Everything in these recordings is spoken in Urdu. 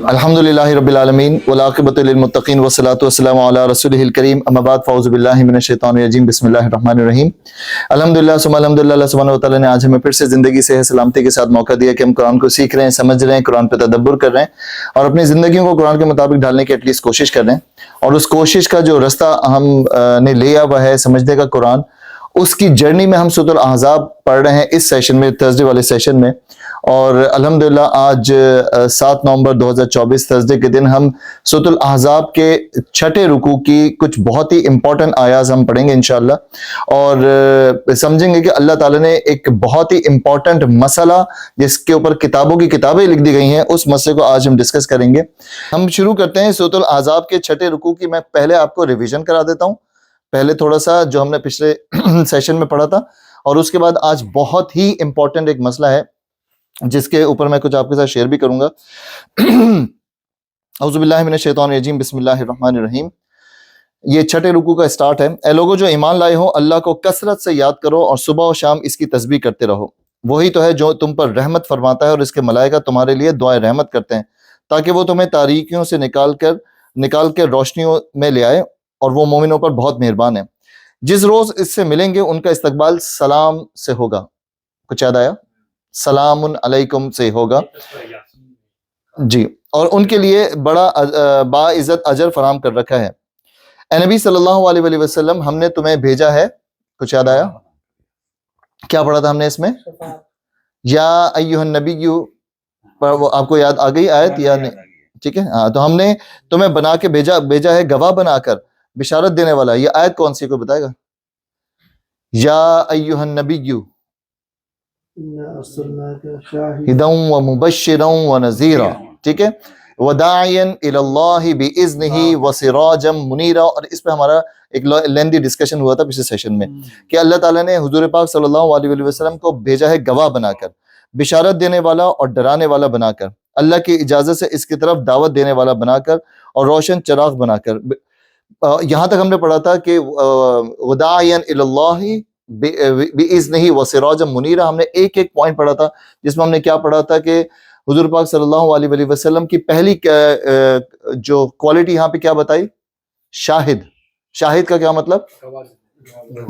الحمدللہ رب العالمین والعاقبۃ للمتقین والصلاۃ والسلام علی رسولہ الکریم اما بعد فاعوذ باللہ من الشیطان الرجیم بسم اللہ الرحمن الرحیم الحمدللہ ثم الحمدللہ اللہ سبحانہ وتعالی نے آج ہمیں پھر سے زندگی سے سلامتی کے ساتھ موقع دیا کہ ہم قرآن کو سیکھ رہے ہیں، سمجھ رہے ہیں، قرآن پہ تدبر کر رہے ہیں اور اپنی زندگیوں کو قرآن کے مطابق ڈھالنے کی ایٹ لیسٹ کوشش کر رہے ہیں، اور اس کوشش کا جو رستہ ہم نے لیا ہوا ہے سمجھنے کا قرآن، اس کی جرنی میں ہم سورۃ الاحزاب پڑھ رہے ہیں اس سیشن میں، تھرسڈے والے سیشن میں، اور الحمدللہ آج 7 نومبر 2024 تھرسڈے کے دن ہم سورۃ الاحزاب کے چھٹے رکوع کی کچھ بہت ہی امپورٹنٹ آیات ہم پڑھیں گے انشاءاللہ، اور سمجھیں گے کہ اللہ تعالیٰ نے ایک بہت ہی امپورٹنٹ مسئلہ جس کے اوپر کتابوں کی کتابیں لکھ دی گئی ہیں، اس مسئلے کو آج ہم ڈسکس کریں گے۔ ہم شروع کرتے ہیں سورۃ الاحزاب کے چھٹے رکوع کی۔ میں پہلے آپ کو ریویژن کرا دیتا ہوں، پہلے تھوڑا سا جو ہم نے پچھلے سیشن میں پڑھا تھا، اور اس کے بعد آج بہت ہی امپورٹنٹ ایک مسئلہ ہے جس کے اوپر میں کچھ آپ کے ساتھ شیئر بھی کروں گا۔ اعوذ باللہ من الشیطان الرجیم بسم اللہ الرحمن الرحیم۔ یہ چھٹے رکوع کا سٹارٹ ہے۔ اے لوگو جو ایمان لائے ہو، اللہ کو کثرت سے یاد کرو اور صبح و شام اس کی تسبیح کرتے رہو۔ وہی تو ہے جو تم پر رحمت فرماتا ہے، اور اس کے ملائکہ تمہارے لیے دعائے رحمت کرتے ہیں تاکہ وہ تمہیں تاریکیوں سے نکال کے روشنیوں میں لے آئے، اور وہ مومنوں پر بہت مہربان ہے۔ جس روز اس سے ملیں گے ان کا استقبال سلام سے ہوگا۔ کچھ یاد آیا؟ سلام علیکم سے ہوگا جی، اور ان کے لیے بڑا باعزت اجر فراہم کر رکھا ہے۔ اے نبی صلی اللہ علیہ وآلہ وسلم، ہم نے تمہیں بھیجا ہے۔ کچھ یاد آیا؟ کیا پڑھا تھا ہم نے اس میں؟ یا ایھا النبی، وہ آپ کو یاد آ گئی آیت یا نہیں؟ ٹھیک ہے، ہاں، تو ہم نے تمہیں بنا کے بھیجا ہے گواہ بنا کر، بشارت دینے والا۔ یہ آیت کون سی، کوئی بتائے گا؟ یا ایھا النبی ہدی ومبشرا ونذیرا، ٹھیک ہے، وداعیا الی اللہ باذنہ وسراجا منیرا۔ اور اس پہ ہمارا ایک لیندی ڈسکشن ہوا تھا پچھلے سیشن میں کہ اللہ تعالیٰ نے حضور پاک صلی اللہ علیہ وآلہ وسلم کو بھیجا ہے گواہ بنا کر، بشارت دینے والا اور ڈرانے والا بنا کر، اللہ کی اجازت سے اس کی طرف دعوت دینے والا بنا کر، اور روشن چراغ بنا کر۔ یہاں تک ہم نے پڑھا تھا کہ وداعیا الی اللہ بِإِذْنِهِ وَسِرَاجًا مُنِيرًا۔ ہم نے ایک پوائنٹ پڑھا تھا جس میں ہم نے کیا پڑھا تھا کہ حضور پاک صلی اللہ علیہ وآلہ وسلم کی پہلی جو کوالٹی یہاں پہ کیا بتائی؟ شاہد۔ شاہد کا کیا مطلب؟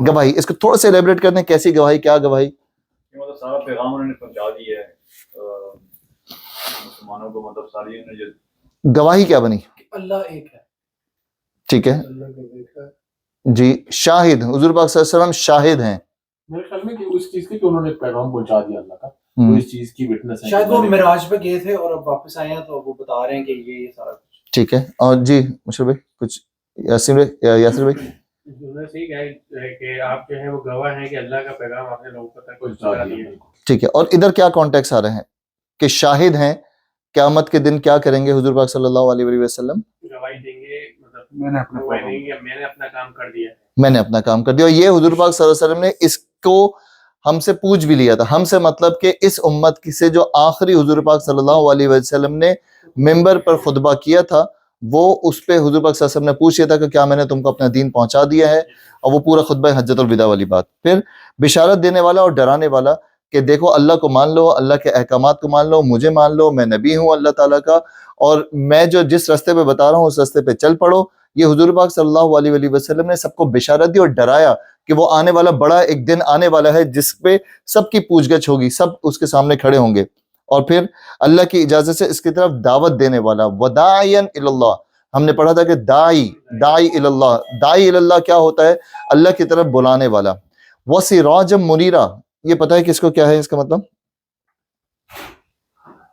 گواہی۔ اس کو تھوڑا سا ایلیبریٹ کرنے، کیسی گواہی، کیا گواہی؟ مطلب سارا پیغام انہوں نے پہنچا دیا ہے مسلمانوں کو، مطلب ساری انہوں نے گواہی کیا بنی؟ اللہ ایک ہے، ٹھیک ہے جی، شاہد، حضور پاک صلی اللہ علیہ وسلم شاہد ہیں میرے خیال میں کہ اس چیز کی کہ انہوں نے پیغام پہنچا دیا اللہ کا، وہ اس چیز کی وٹنس ہے۔ شاید وہ معراج پہ گئے تھے اور اب واپس آئے ہیں تو وہ بتا رہے ہیں کہ یہ سارا کچھ ٹھیک ہے۔ اور جی مشرف بھائی کچھ، یاسر بھائی انہوں نے صحیح کہا ہے کہ آپ جو ہیں وہ گواہ ہیں کہ اللہ کا پیغام آپ نے لوگوں تک پہنچا دیا ہے۔ ٹھیک ہے، اور ادھر کیا کانٹیکس آ رہے ہیں کہ شاہد ہیں، قیامت کے دن کیا کریں گے حضور پاک صلی اللہ علیہ وآلہ وسلم؟ گواہی دیں گے، مطلب میں نے اپنا گواہی دیں گے میں نے اپنا کام کر دیا ہے۔ میں نے اپنا کام کر دیا۔ اور یہ حضور پاک صلی اللہ علیہ وسلم نے اس کو ہم سے پوچھ بھی لیا تھا، ہم سے مطلب کہ اس امت کی سے جو آخری حضور پاک صلی اللہ علیہ وسلم نے ممبر پر خطبہ کیا تھا، وہ اس پہ حضور پاک صلی اللہ علیہ وسلم نے پوچھ لیا تھا کہ کیا میں نے تم کو اپنا دین پہنچا دیا ہے، اور وہ پورا خطبہ حجۃ الوداع والی بات۔ پھر بشارت دینے والا اور ڈرانے والا کہ دیکھو اللہ کو مان لو، اللہ کے احکامات کو مان لو، مجھے مان لو، میں نبی ہوں اللہ تعالیٰ کا، اور میں جو جس راستے پہ بتا رہا ہوں اس راستے پہ چل پڑو۔ یہ حضور پاک صلی اللہ علیہ وآلہ وسلم نے سب کو بشارت دی اور ڈرایا کہ وہ آنے والا بڑا ایک دن آنے والا ہے جس پہ سب کی پوچھ گچھ ہوگی، سب اس کے سامنے کھڑے ہوں گے۔ اور پھر اللہ کی اجازت سے اس کی طرف دعوت دینے والا، وداعیا الی اللہ۔ ہم نے پڑھا تھا کہ داعی الی اللہ، داعی الی اللہ کیا ہوتا ہے؟ اللہ کی طرف بلانے والا۔ وسراجا منیرا، یہ پتہ ہے کس کو کیا ہے اس کا مطلب؟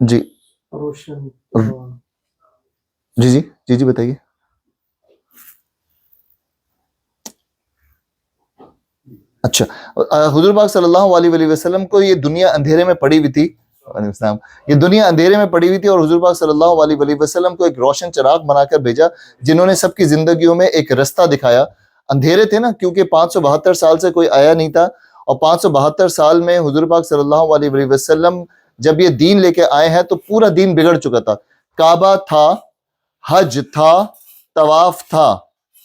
جی روشن جی بتائیے۔ اچھا، حضور پاک صلی اللہ علیہ وآلہ وسلم کو یہ دنیا اندھیرے میں پڑی ہوئی تھی، یہ دنیا اندھیرے میں پڑی ہوئی تھی، اور حضور پاک صلی اللہ علیہ وآلہ وسلم کو ایک روشن چراغ بنا کر بھیجا جنہوں نے سب کی زندگیوں میں ایک رستہ دکھایا۔ اندھیرے تھے نا، کیونکہ 572 سال سے کوئی آیا نہیں تھا، اور 572 سال میں حضور پاک صلی اللہ علیہ وآلہ وسلم جب یہ دین لے کے آئے ہیں تو پورا دین بگڑ چکا تھا۔ کعبہ تھا، حج تھا، طواف تھا،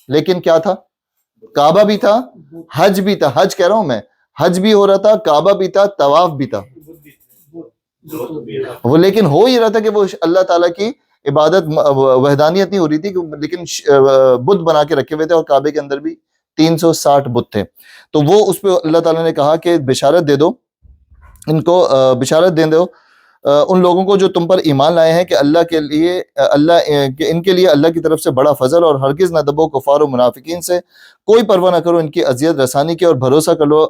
لیکن کیا تھا؟ کعبہ بھی تھا، حج بھی تھا، حج کہہ رہا ہوں میں، حج بھی ہو رہا تھا، کعبہ بھی تھا، طواف بھی تھا۔ وہ لیکن ہو یہ رہا تھا کہ وہ اللہ تعالیٰ کی عبادت وحدانیت نہیں ہو رہی تھی لیکن بت بنا کے رکھے ہوئے تھے اور کعبے کے اندر بھی 360 بت تھے. تو وہ اس پہ اللہ تعالیٰ نے کہا کہ بشارت دے دو ان کو، بشارت دے دو ان لوگوں کو جو تم پر ایمان لائے ہیں کہ اللہ کے لیے کہ ان کے لیے اللہ کی طرف سے بڑا فضل، اور ہرگز نہ دبو کفار و منافقین سے، کوئی پرواہ نہ کرو ان کی اذیت رسانی کی، اور بھروسہ کرو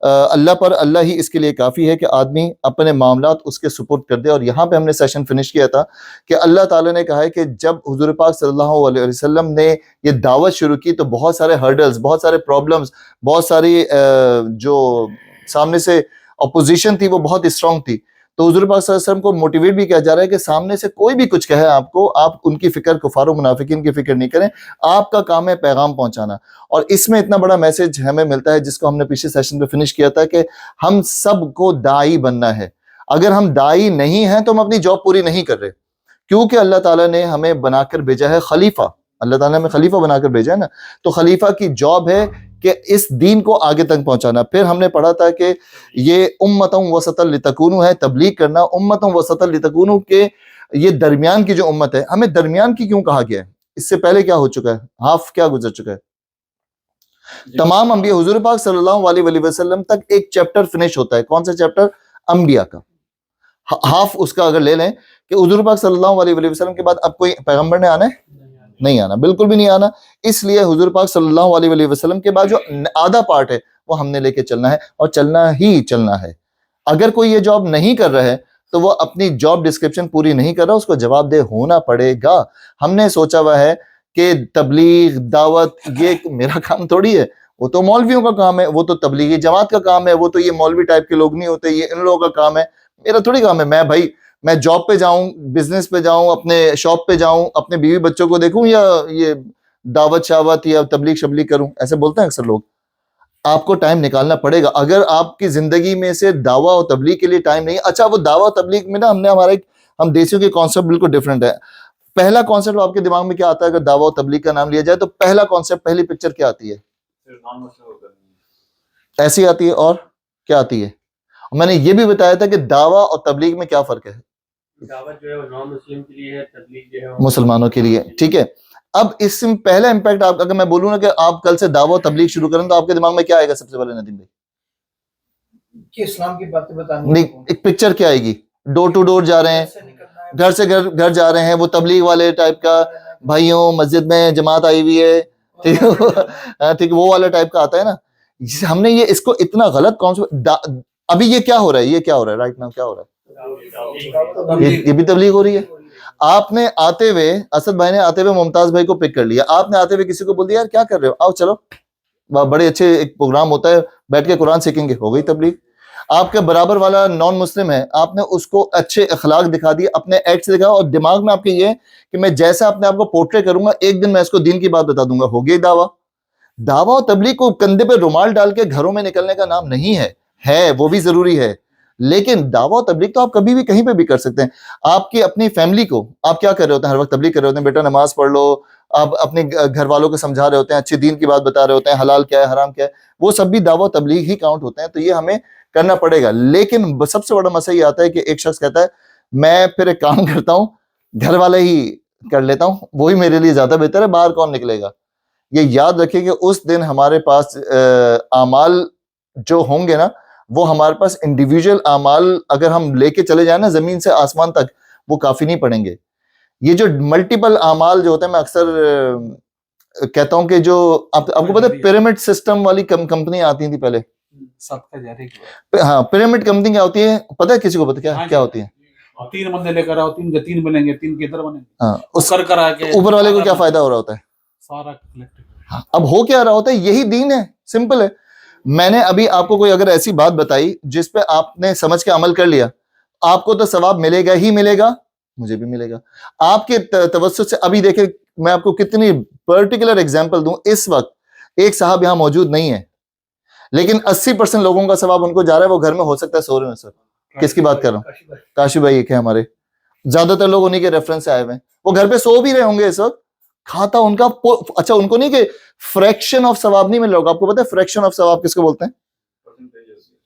اللہ پر، اللہ ہی اس کے لیے کافی ہے کہ آدمی اپنے معاملات اس کے سپرد کر دے. اور یہاں پہ ہم نے سیشن فنش کیا تھا کہ اللہ تعالیٰ نے کہا ہے کہ جب حضور پاک صلی اللہ علیہ وسلم نے یہ دعوت شروع کی تو بہت سارے ہرڈلز، بہت سارے پرابلمز، بہت ساری جو سامنے سے اپوزیشن تھی وہ بہت اسٹرانگ تھی. تو حضور پاک صلی اللہ علیہ وسلم کو موٹیویٹ بھی کیا جا رہا ہے کہ سامنے سے کوئی بھی کچھ کہے آپ کو، آپ ان کی فکر، کفار و منافقین کی فکر نہیں کریں، آپ کا کام ہے پیغام پہنچانا. اور اس میں اتنا بڑا میسج ہمیں ملتا ہے جس کو ہم نے پچھلے سیشن پہ فنش کیا تھا کہ ہم سب کو داعی بننا ہے. اگر ہم داعی نہیں ہیں تو ہم اپنی جاب پوری نہیں کر رہے، کیونکہ اللہ تعالیٰ نے ہمیں بنا کر بھیجا ہے خلیفہ، اللہ تعالیٰ نے ہمیں خلیفہ بنا کر بھیجا ہے نا. تو خلیفہ کی جاب ہے کہ اس دین کو آگے تک پہنچانا. پھر ہم نے پڑھا تھا کہ یہ امتوں وسطا لتکونوا ہے، تبلیغ کرنا امتوں وسطا لتکونوا، کہ یہ درمیان کی جو امت ہے. ہمیں درمیان کی کیوں کہا گیا ہے؟ اس سے پہلے کیا ہو چکا ہے؟ ہاف کیا گزر چکا ہے؟ تمام انبیاء، حضور پاک صلی اللہ علیہ وآلہ وسلم تک ایک چیپٹر فنش ہوتا ہے. کون سا چیپٹر؟ انبیاء کا. ہاف اس کا اگر لے لیں کہ حضور پاک صلی اللہ علیہ وآلہ وسلم کے بعد اب کوئی پیغمبر نے آنا ہے؟ نہیں آنا، بالکل بھی نہیں آنا. اس لیے حضور پاک صلی اللہ علیہ وآلہ وسلم کے بعد جو آدھا پارٹ ہے وہ ہم نے لے کے چلنا ہے، اور چلنا ہی چلنا ہے. اگر کوئی یہ جاب نہیں کر رہا ہے تو وہ اپنی جاب ڈسکرپشن پوری نہیں کر رہا، اس کو جواب دہ ہونا پڑے گا. ہم نے سوچا ہوا ہے کہ تبلیغ، دعوت یہ میرا کام تھوڑی ہے، وہ تو مولویوں کا کام ہے، وہ تو تبلیغی جماعت کا کام ہے، وہ تو یہ مولوی ٹائپ کے لوگ نہیں ہوتے، یہ ان لوگوں کا کام ہے. میرا تھوڑی کام ہے. میں جاب پہ جاؤں، بزنس پہ جاؤں، اپنے شاپ پہ جاؤں، اپنے بیوی بچوں کو دیکھوں، یا یہ دعوت شاوت یا تبلیغ شبلیغ کروں؟ ایسے بولتے ہیں اکثر لوگ. آپ کو ٹائم نکالنا پڑے گا. اگر آپ کی زندگی میں سے دعویٰ اور تبلیغ کے لیے ٹائم نہیں، اچھا وہ دعویٰ تبلیغ میں نا ہم دیسیوں کے کانسیپٹ بالکل ڈفرینٹ ہے. پہلا کانسیپٹ آپ کے دماغ میں کیا آتا ہے اگر دعویٰ اور تبلیغ کا نام لیا جائے؟ تو پہلا کانسیپٹ، پہلی پکچر کیا آتی ہے؟ ایسی آتی ہے. اور کیا آتی ہے؟ میں نے یہ بھی بتایا تھا کہ دعویٰ اور تبلیغ میں کیا فرق ہے. دعوت جو ہے وہ نان مسلم کے لیے ہے، تبلیغ جو ہے مسلمانوں کے لیے. ٹھیک ہے. اب اس میں پہلا امپیکٹ آپ، اگر میں بولوں نا کہ آپ کل سے دعوت تبلیغ شروع کریں تو آپ کے دماغ میں کیا آئے گا سب سے پہلے ندیم بھائی؟ کہ اسلام کی باتیں بتانی. نہیں، ایک پکچر کیا آئے گی؟ ڈور ٹو ڈور جا رہے ہیں، گھر سے گھر جا رہے ہیں، وہ تبلیغ والے ٹائپ کا، بھائیوں مسجد میں جماعت آئی ہوئی ہے، ٹھیک، وہ والا ٹائپ کا آتا ہے نا. ہم نے یہ اس کو اتنا غلط کانسیپٹ. ابھی یہ کیا ہو رہا ہے؟ یہ کیا ہو رہا ہے رائٹ ناؤ؟ کیا ہو رہا ہے؟ یہ بھی تبلیغ ہو رہی ہے. آپ نے آتے ہوئے، اسد بھائی نے آتے ہوئے ممتاز بھائی کو پک کر لیا. آپ نے آتے ہوئے کسی کو بول دیا یار کیا کر رہے ہو، آؤ چلو بڑے اچھے ایک پروگرام ہوتا ہے، بیٹھ کے قرآن سیکھیں گے. ہو گئی تبلیغ. آپ کے برابر والا نان مسلم ہے، آپ نے اس کو اچھے اخلاق دکھا دیے، اپنے ایکٹ سے دکھا، اور دماغ میں آپ کے یہ کہ میں جیسا اپنے آپ کو پورٹریٹ کروں گا ایک دن میں اس کو دین کی بات بتا دوں گا. ہو گئی دعویٰ. دعویٰ اور تبلیغ کو کندھے پہ رومال ڈال کے گھروں میں نکلنے کا نام نہیں ہے وہ بھی ضروری ہے، لیکن دعویٰ و تبلیغ تو آپ کبھی بھی کہیں پہ بھی کر سکتے ہیں. آپ کی اپنی فیملی کو آپ کیا کر رہے ہوتے ہیں؟ ہر وقت تبلیغ کر رہے ہوتے ہیں، بیٹا نماز پڑھ لو. آپ اپنے گھر والوں کو سمجھا رہے ہوتے ہیں، اچھی دین کی بات بتا رہے ہوتے ہیں، حلال کیا ہے حرام کیا ہے. وہ سب بھی دعویٰ و تبلیغ ہی کاؤنٹ ہوتے ہیں. تو یہ ہمیں کرنا پڑے گا. لیکن سب سے بڑا مسئلہ یہ آتا ہے کہ ایک شخص کہتا ہے میں پھر ایک کام کرتا ہوں، گھر والا ہی کر لیتا ہوں، وہی میرے لیے زیادہ بہتر ہے، باہر کون نکلے گا. یہ یاد رکھیں کہ اس دن ہمارے پاس اعمال جو ہوں گے نا، وہ ہمارے پاس انڈیویجول اعمال اگر ہم لے کے چلے جائیں نا زمین سے آسمان تک، وہ کافی نہیں پڑیں گے. یہ جو ملٹیپل اعمال جو ہوتے ہیں، میں اکثر کہتا ہوں کہ جو آپ کو پتہ ہے پیرامڈ سسٹم والی کمپنی آتی تھی پہلے. ہاں، پیرامڈ کمپنی کیا ہوتی ہے پتہ ہے کسی کو؟ پتہ کیا ہوتی ہے؟ 3 بندے لے کر آؤ، 3 کے 3 ملیں گے، 3 کے ادھر بنیں گے. ہاں، اس کر کے اوپر والے کو کیا فائدہ ہو رہا ہوتا ہے؟ سارا. اب ہو کیا رہا ہوتا ہے؟ یہی دین ہے، سمپل ہے. میں نے ابھی آپ کو کوئی اگر ایسی بات بتائی جس پہ آپ نے سمجھ کے عمل کر لیا، آپ کو تو ثواب ملے گا ہی ملے گا، مجھے بھی ملے گا آپ کے توسط سے. ابھی دیکھیں میں آپ کو کتنی پرٹیکولر ایگزامپل دوں. اس وقت ایک صاحب یہاں موجود نہیں ہے، لیکن 80% لوگوں کا ثواب ان کو جا رہا ہے. وہ گھر میں ہو سکتا ہے سو رہے ہیں. سر کس کی بات کر رہا ہوں؟ کاشی بھائی ایک ہے ہمارے، زیادہ تر لوگ انہی کے ریفرنس سے آئے ہوئے ہیں. وہ گھر پہ سو بھی رہے ہوں گے اس وقت، کھاتا ان کا اچھا ان کو نہیں کہ فریکشن آف ثواب نہیں مل رہا ہوگا. آپ کو پتہ ہے فریکشن آف ثواب کس کو بولتے ہیں؟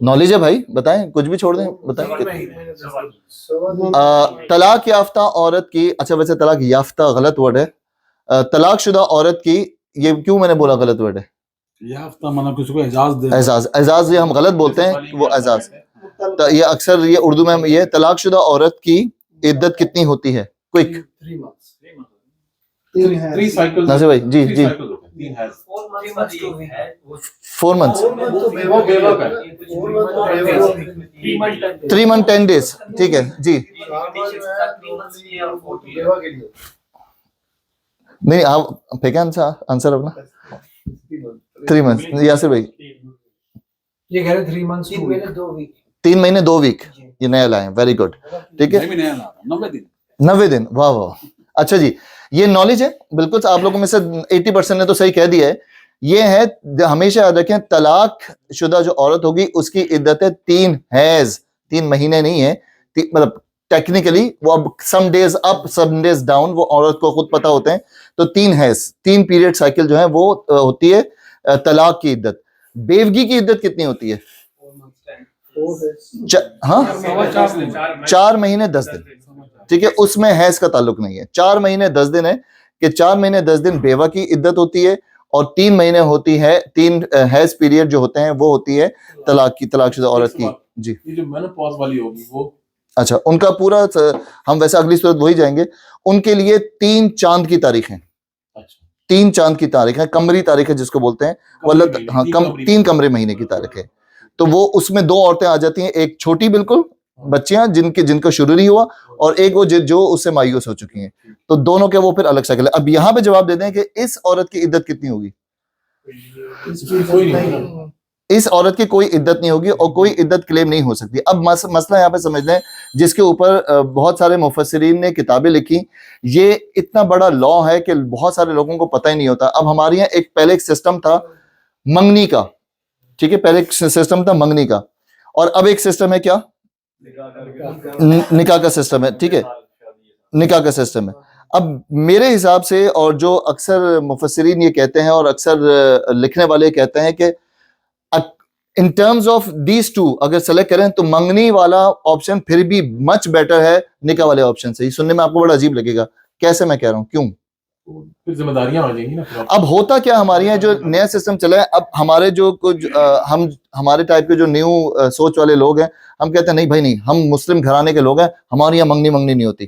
نالج ہے بھائی, بتائیں, کچھ بھی چھوڑ دیں, بتائیں. طلاق یافتہ عورت کی, اچھا ویسے طلاق یافتہ غلط ورڈ ہے, طلاق شدہ عورت کی, یہ کیوں میں نے بولا غلط ورڈ ہے؟ یافتہ مطلب کسی کو اعزاز دے, اعزاز, اعزاز یہ ہم غلط بولتے ہیں, وہ اعزاز. یہ اکثر یہ اردو میں یہ طلاق شدہ عورت کی عدت کتنی ہوتی ہے؟ کوئک 3 cycles ناصر بھائی, جی جی, 3 has 4 months, وہ بیوہ کا 3 months 10 days, ٹھیک ہے جی. نہیں آپ پھینکیں آنسر اپنا. 3 months, یاسر بھائی یہ کہہ رہے 3 months 3 مہینے 2 ویک, یہ نیا لائے ہیں, ویری گڈ, ٹھیک ہے. 90 دن, واہ واہ, اچھا جی, یہ نالج ہے بالکل. آپ لوگوں میں سے 80% نے تو صحیح کہہ دیا ہے. یہ ہے, ہمیشہ یاد رکھیں, طلاق شدہ جو عورت ہوگی اس کی عدت ہے 3 حیض, 3 مہینے نہیں ہے, مطلب ٹیکنیکلی وہ اب سم ڈیز اپ سم ڈیز ڈاؤن وہ عورت کو خود پتہ ہوتے ہیں, تو 3 حیض, 3 پیریڈ سائیکل جو ہے وہ ہوتی ہے طلاق کی عدت. بیوگی کی عدت کتنی ہوتی ہے؟ ہاں 4 مہینے 10 دن, ٹھیک ہے, اس میں حیض کا تعلق نہیں ہے. 4 مہینے 10 دن ہے کہ 4 مہینے 10 دن بیوہ کی عدت ہوتی ہے, اور 3 مہینے ہوتی ہے, 3 حیض پیریڈ جو ہوتے ہیں وہ ہوتی ہے طلاق کی, طلاق شدہ عورت کی. جی, یہ جو مینوپاز والی ہوگی وہ, اچھا ان کا پورا, ہم ویسے اگلی صورت وہی جائیں گے. ان کے لیے 3 چاند کی تاریخ ہیں, 3 چاند کی تاریخ ہے, قمری تاریخ ہے جس کو بولتے ہیں, وہ اللہ, ہاں 3 قمری مہینے کی تاریخ ہے. تو وہ اس میں 2 عورتیں آ جاتی ہیں, ایک چھوٹی بالکل بچیاں جن کا شروع نہیں ہوا, اور ایک وہ جو اس سے مایوس ہو چکی ہیں. تو دونوں کے وہ پھر الگ شکل ہے. اب یہاں پہ جواب دے دیں کہ اس عورت کی عدت کتنی ہوگی؟ اس عورت کی کوئی عدت نہیں ہوگی اور کوئی عدت کلیم نہیں ہو سکتی. اب مسئلہ یہاں پہ سمجھ لیں, جس کے اوپر بہت سارے مفسرین نے کتابیں لکھی. یہ اتنا بڑا لا ہے کہ بہت سارے لوگوں کو پتہ ہی نہیں ہوتا. اب ہمارے یہاں پہلے ایک سسٹم تھا منگنی کا, ٹھیک ہے, پہلے ایک سسٹم تھا منگنی کا, اور اب ایک سسٹم ہے کیا؟ نکاح کا سسٹم ہے, ٹھیک ہے, نکاح کا سسٹم ہے. اب میرے حساب سے, اور جو اکثر مفسرین یہ کہتے ہیں اور اکثر لکھنے والے کہتے ہیں کہ in terms of these two اگر سلیکٹ کریں تو منگنی والا آپشن پھر بھی مچ بیٹر ہے نکاح والے آپشن سے. یہ سننے میں آپ کو بڑا عجیب لگے گا, کیسے میں کہہ رہا ہوں, کیوں؟ ذمہ داریاں آ جائیں گی نا. اب ہوتا کیا, ہمارے یہاں جو نیا سسٹم چلا ہے, اب ہمارے جو کچھ ہمارے ٹائپ کے جو نیو سوچ والے لوگ ہیں, ہم کہتے ہیں نہیں بھائی نہیں, ہم مسلم گھرانے کے لوگ ہیں, ہمارے یہاں منگنی نہیں ہوتی.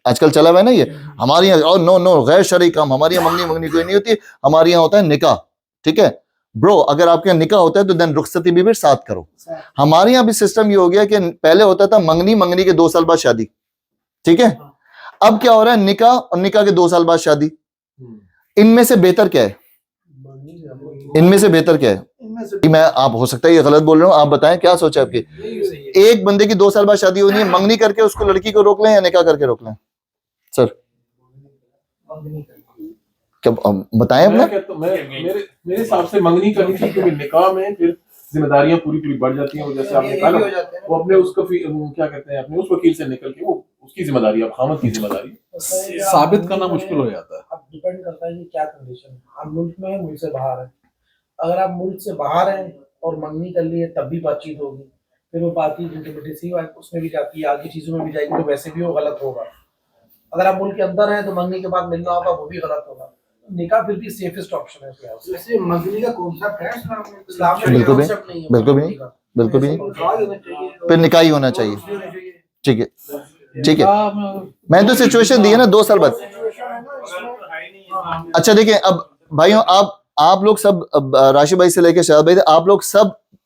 آج کل چلا ہوا ہے نا یہ, ہمارے یہاں نو غیر شرعی کام, ہمارے یہاں منگنی کوئی نہیں ہوتی, ہمارے یہاں ہوتا ہے نکاح. ٹھیک ہے برو, اگر آپ کے یہاں نکاح ہوتا ہے تو دین رخصتی بھی پھر ساتھ کرو. ہمارے یہاں بھی سسٹم یہ ہو گیا کہ پہلے ہوتا تھا منگنی کے 2 سال بعد شادی, ٹھیک ہے. اب کیا ہو رہا ہے, نکاح اور نکاح کے 2 سال بعد شادی. ان میں سے بہتر کیا ہے؟ ان میں سے بہتر کیا ہے؟ میں, آپ ہو سکتا ہے یہ غلط بول رہا ہوں, آپ بتائیں کیا سوچا آپ کی. ایک بندے کی 2 سال بعد شادی ہونی ہے, منگنی کر کے اس کو لڑکی کو روک لیں یا نکاح کر کے روک لیں؟ سر بتائیں اپنا. میرے حساب سے منگنی کرنی چاہیے, کیونکہ نکاح میں پھر ذمہ داریاں پوری بڑھ جاتی ہیں. جیسے آپ نے کہا وہ اپنے اس کو کیا کہتے ہیں, اپنے اس وکیل سے نکل کے وہ اس کی ذمہ داری, اب خامد کی ذمہ داری ثابت کرنا مشکل ہو جاتا ہے. اب ڈیپینڈ کرتا ہے کہ کیا کنڈیشن ہے. آپ ملک میں ہیں, ملک سے باہر ہیں. اگر آپ ملک سے باہر ہیں اور منگنی کر لی ہے تب بھی بات چیت ہوگی, پھر وہ بات چیت انٹیمیسی اس میں بھی جاتی ہے, آگے چیزوں میں بھی جائے گی, تو ویسے بھی وہ غلط ہوگا. اگر آپ ملک کے اندر ہیں تو منگنی کے بعد ملنا ہوگا, وہ بھی غلط ہوگا. نکاح پھر بھی سیفسٹ آپشن ہے. ویسے منگنی کا کانسیپٹ ہے اسلام میں, بالکل بھی پھر نکاح ہی ہونا چاہیے. ٹھیک ہے, میں تو سچویشن دی ہے نا 2 سال بعد. اچھا دیکھیں, اب بھائیوں آپ لوگ سب, راشد بھائی سے لے کے شاہد بھائی, آپ لوگ سب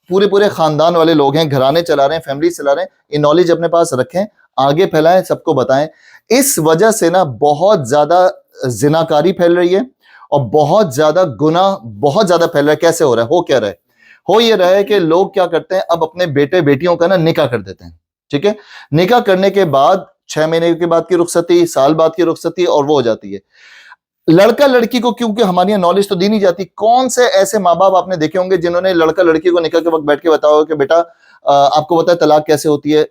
پورے خاندان والے لوگ ہیں, گھرانے چلا رہے ہیں, فیملی چلا رہے ہیں. یہ نالج اپنے پاس رکھیں, آگے پھیلائیں, سب کو بتائیں. اس وجہ سے نا بہت زیادہ زناکاری پھیل رہی ہے, اور بہت زیادہ گناہ بہت زیادہ پھیل رہا ہے. کیسے ہو رہا ہے؟ ہو کیا رہا ہے؟ ہو یہ رہا ہے کہ لوگ کیا کرتے ہیں, اب اپنے بیٹے بیٹیوں کا نا نکاح کر دیتے ہیں. ٹھیک ہے, نکاح کرنے کے بعد 6 مہینے کے بعد کی رخصتی, سال بعد کی رخصتی, اور وہ ہو جاتی ہے. لڑکا لڑکی کو, کیونکہ ہماری یہاں نالج تو دی نہیں جاتی. کون سے ایسے ماں باپ آپ نے دیکھے ہوں گے جنہوں نے لڑکا لڑکی کو نکاح کے وقت بیٹھ کے بتایا ہو کہ بیٹا آپ کو پتا ہے طلاق کیسے ہوتی ہے,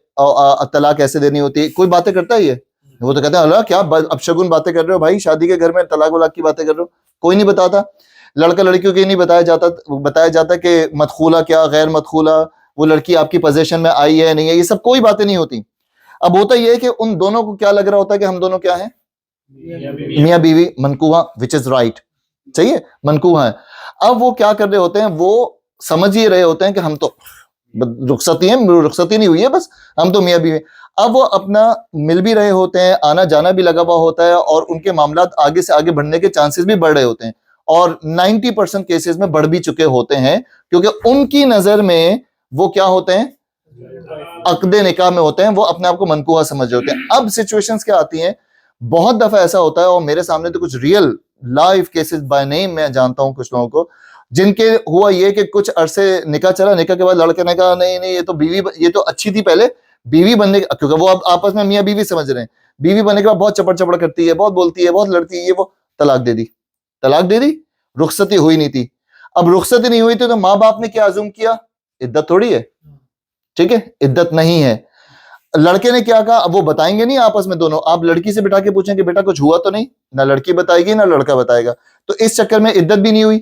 طلاق کیسے دینی ہوتی ہے؟ کوئی باتیں کرتا ہے یہ؟ وہ تو کہتا ہے اللہ کیا اب شگن باتیں کر رہے ہو بھائی, شادی کے گھر میں طلاق ولاق کی باتیں کر رہے ہو. کوئی نہیں بتاتا. لڑکا لڑکیوں کے نہیں بتایا جاتا کہ مدخولہ کیا, غیر مدخولہ, وہ لڑکی آپ کی پوزیشن میں آئی ہے نہیں ہے, یہ سب کوئی باتیں نہیں ہوتی. اب ہوتا یہ ہے کہ ان دونوں کو کیا لگ رہا ہوتا ہے کہ ہم دونوں کیا ہیں, میاں بیوی, منکوہ, وچ از رائٹ, صحیح ہے, منکوہ ہیں. اب وہ کیا کر رہے ہوتے ہیں, وہ سمجھ ہی رہے ہوتے ہیں کہ ہم تو رخصتی ہیں, رخصتی نہیں ہوئی ہے, بس ہم تو میاں بیوی. اب وہ اپنا مل بھی رہے ہوتے ہیں, آنا جانا بھی لگا ہوا ہوتا ہے, اور ان کے معاملات آگے سے آگے بڑھنے کے چانسز بھی بڑھ رہے ہوتے ہیں, اور 90% کیسز میں بڑھ بھی چکے ہوتے ہیں, کیونکہ ان کی نظر میں وہ کیا ہوتے ہیں, عقد نکاح میں ہوتے ہیں, وہ اپنے آپ کو منکوہ سمجھ رہے ہوتے ہیں. اب سچویشنز کیا آتی ہیں, بہت دفعہ ایسا ہوتا ہے, اور میرے سامنے تو کچھ real life cases by name میں جانتا ہوں کچھ لوگوں کو, جن کے ہوا یہ کہ کچھ عرصے نکاح چلا, نکاح کے بعد لڑکے نے کہا نہیں نہیں یہ تو بیوی, یہ تو اچھی تھی پہلے, بیوی بننے, کیونکہ وہ اب آپس میں میاں بیوی سمجھ رہے ہیں, بیوی بننے کے بعد بہت چپڑ چپڑ کرتی ہے, بہت بولتی ہے, بہت لڑتی ہے, یہ وہ, طلاق دے دی, طلاق دے دی, رخصتی ہوئی نہیں تھی. اب رخصتی نہیں ہوئی تھی تو ماں باپ نے کیا عزم کیا, عدت تھوڑی ہے, ٹھیک ہے, عدت نہیں ہے. لڑکے نے کیا کہا, اب وہ بتائیں گے نہیں آپس میں دونوں, آپ لڑکی سے بٹھا کے پوچھیں کہ بیٹا کچھ ہوا تو نہیں, نہ لڑکی بتائے گی نہ لڑکا بتائے گا, تو اس چکر میں عدت بھی نہیں ہوئی,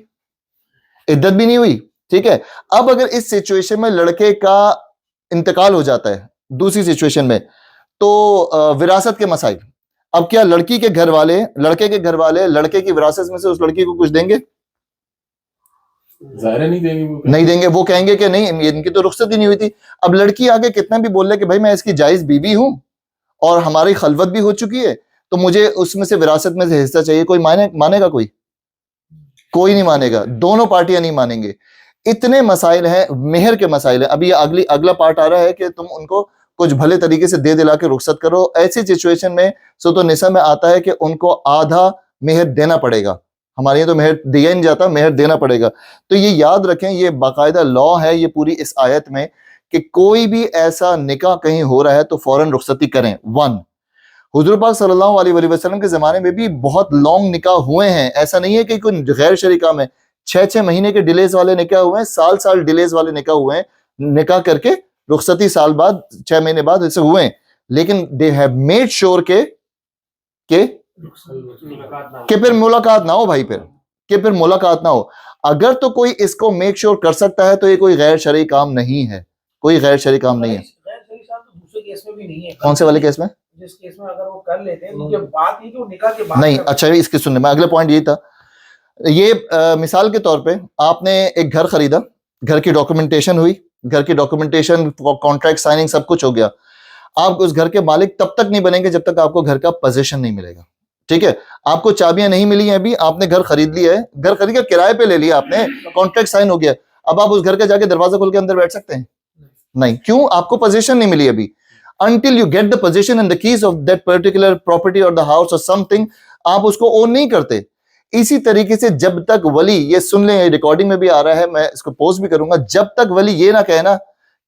عدت بھی نہیں ہوئی, ٹھیک ہے. اب اگر اس سچویشن میں لڑکے کا انتقال ہو جاتا ہے دوسری سچویشن میں, تو وراثت کے مسائل, اب کیا لڑکی کے گھر والے, لڑکے کے گھر والے لڑکے کی وراثت میں سے اس لڑکی کو کچھ دیں گے, ظاہر نہیں دیں گے, نہیں دیں گے, وہ کہیں گے کہ نہیں ان کی تو رخصت ہی نہیں ہوئی تھی. اب لڑکی آگے کتنا بھی بول لے کہ بھائی میں اس کی جائز بیوی ہوں اور ہماری خلوت بھی ہو چکی ہے, تو مجھے اس میں سے وراثت میں سے حصہ چاہیے, کوئی مانے گا, کوئی نہیں مانے گا, دونوں پارٹیاں نہیں مانیں گے. اتنے مسائل ہیں, مہر کے مسائل ہیں. اب یہ اگلا پارٹ آ رہا ہے کہ تم ان کو کچھ بھلے طریقے سے دے دلا کے رخصت کرو. ایسی سچویشن میں سورۃ النساء میں آتا ہے کہ ان کو آدھا مہر دینا پڑے گا, ہمارے یہاں تو مہر دیا نہیں جاتا, مہر دینا پڑے گا. تو یہ یاد رکھیں, یہ باقاعدہ لا ہے یہ پوری اس آیت میں, کہ کوئی بھی ایسا نکاح کہیں ہو رہا ہے تو فوراً رخصتی کریں. حضور پاک صلی اللہ علیہ وآلہ وسلم کے زمانے میں بھی بہت لانگ نکاح ہوئے ہیں, ایسا نہیں ہے کہ کوئی غیر شرعی کام ہے. 6 مہینے کے ڈیلیز والے نکاح ہوئے ہیں, سال ڈیلیز والے نکاح ہوئے ہیں, نکاح کر کے رخصتی سال بعد 6 مہینے بعد ایسے ہوئے ہیں, لیکن they have made sure کہ پھر ملاقات نہ ہو بھائی, پھر ملاقات نہ ہو. اگر تو کوئی اس کو میک شور کر سکتا ہے تو یہ کوئی غیر شرعی کام نہیں ہے, کوئی غیر شرعی کام نہیں ہے. دوسرے کیس میں بھی نہیں ہے. کون سے والے کیس میں؟ جس کیس میں اگر وہ کر لیتے ہیں, یہ بات ہی کہ وہ نکاح کے بعد نہیں. اچھا اس کی سننے میں اگلا پوائنٹ یہ تھا, یہ مثال کے طور پہ آپ نے ایک گھر خریدا, گھر کی ڈاکومنٹیشن ہوئی, گھر کی ڈاکومنٹیشن, کانٹریکٹ سائننگ سب کچھ ہو گیا. آپ اس گھر کے مالک تب تک نہیں بنیں گے جب تک آپ کو گھر کا پوزیشن نہیں ملے گا, ٹھیک ہے. آپ کو چابیاں نہیں ملی ہیں ابھی, آپ نے گھر خرید لیا ہے, گھر خرید کے کرائے پہ لے لیا آپ نے, کانٹریکٹ سائن ہو گیا, اب آپ اس گھر کے جا کے دروازہ کھول کے اندر بیٹھ سکتے ہیں؟ نہیں. کیوں؟ آپ کو پوزیشن نہیں ملی ابھی. until you get the possession and the keys of that particular property or the house or something, آپ اس کو اون نہیں کرتے. اسی طریقے سے جب تک ولی, یہ سن لیں, ریکارڈنگ میں بھی آ رہا ہے, میں اس کو پوسٹ بھی کروں گا, جب تک ولی یہ نہ کہنا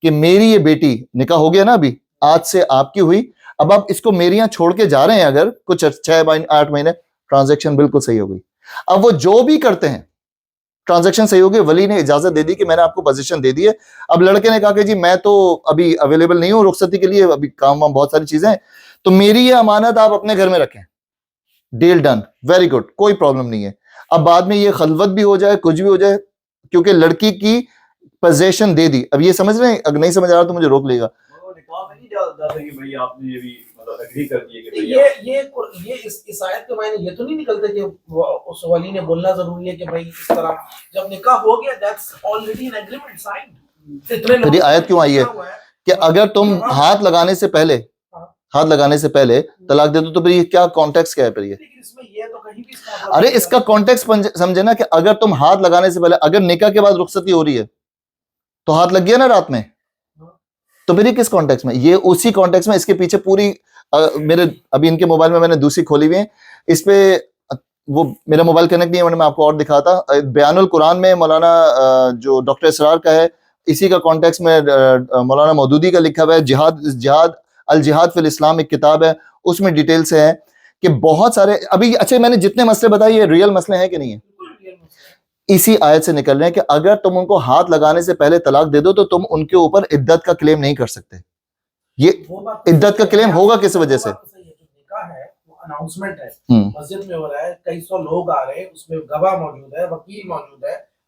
کہ میری یہ بیٹی, نکاح ہو گیا نا ابھی, آج سے آپ کی ہوئی, اب آپ اس کو میری یہاں چھوڑ کے جا رہے ہیں, اگر کچھ 6-8 مہینے, ٹرانزیکشن بالکل صحیح ہو گئی. اب وہ جو بھی کرتے ہیں ٹرانزیکشن صحیح ہو گئی, ولی نے اجازت دے دی کہ میں نے آپ کو پوزیشن دے دی ہے. اب لڑکے نے کہا کہ جی میں تو ابھی اویلیبل نہیں ہوں رخصتی کے لیے, ابھی کام وام بہت ساری چیزیں ہیں, تو میری یہ امانت آپ اپنے گھر میں رکھیں. ڈیل ڈن, ویری گڈ, کوئی پرابلم نہیں ہے. اب بعد میں یہ خلوت بھی ہو جائے, کچھ بھی ہو جائے, کیونکہ لڑکی کی پوزیشن دے دی. اب یہ سمجھ رہے ہیں, اگر نہیں سمجھ آ رہا تو مجھے روک لے گا. یہ اس آیت کے معنی یہ تو نہیں نکلتے کہ اس ولی نے بولنا ضروری ہے کہ بھائی اس طرح, جب نکاح ہو گیا that's already an agreement signed. میری آیت کیوں آئی ہے کہ اگر تم ہاتھ لگانے سے پہلے طلاق دے دو, تو پھر یہ کیا کانٹیکس کیا ہے پھر یہ؟ ارے اس کا کانٹیکس سمجھے نا, کہ اگر تم ہاتھ لگانے سے پہلے, اگر نکاح کے بعد رخصتی ہو رہی ہے تو ہاتھ لگ گیا نا رات میں, تو پھر یہ کس کانٹیکس میں؟ یہ اسی کانٹیکس میں. اس کے پیچھے پوری, میرے ابھی ان کے موبائل میں نے دوسری کھولی ہوئی ہے, اس پہ وہ میرا موبائل کنیکٹ نہیں ہے, میں آپ کو اور دکھاتا. بیان القرآن میں مولانا جو ڈاکٹر اسرار کا ہے, اسی کا کانٹیکس میں مولانا مودودی کا لکھا ہوا ہے, الجہاد فی الاسلام ایک کتاب ہے, اس میں ڈیٹیل سے ہے کہ بہت سارے ابھی. اچھا میں نے جتنے مسئلے بتائے یہ ریئل مسئلے ہیں کہ نہیں ہیں؟ اسی آیت سے نکل رہے ہیں کہ اگر تم ان کو ہاتھ لگانے سے پہلے طلاق دے دو تو تم ان کے اوپر عدت کا کلیم نہیں کر سکتے. یہ عدت کا کلیم ہوگا کس وجہ سے؟ اناؤنسمنٹ ہے, مسجد میں ہو رہا ہے, کئی سو لوگ آ رہے ہیں, اس میں گواہ موجود ہے, وکیل موجود ہے,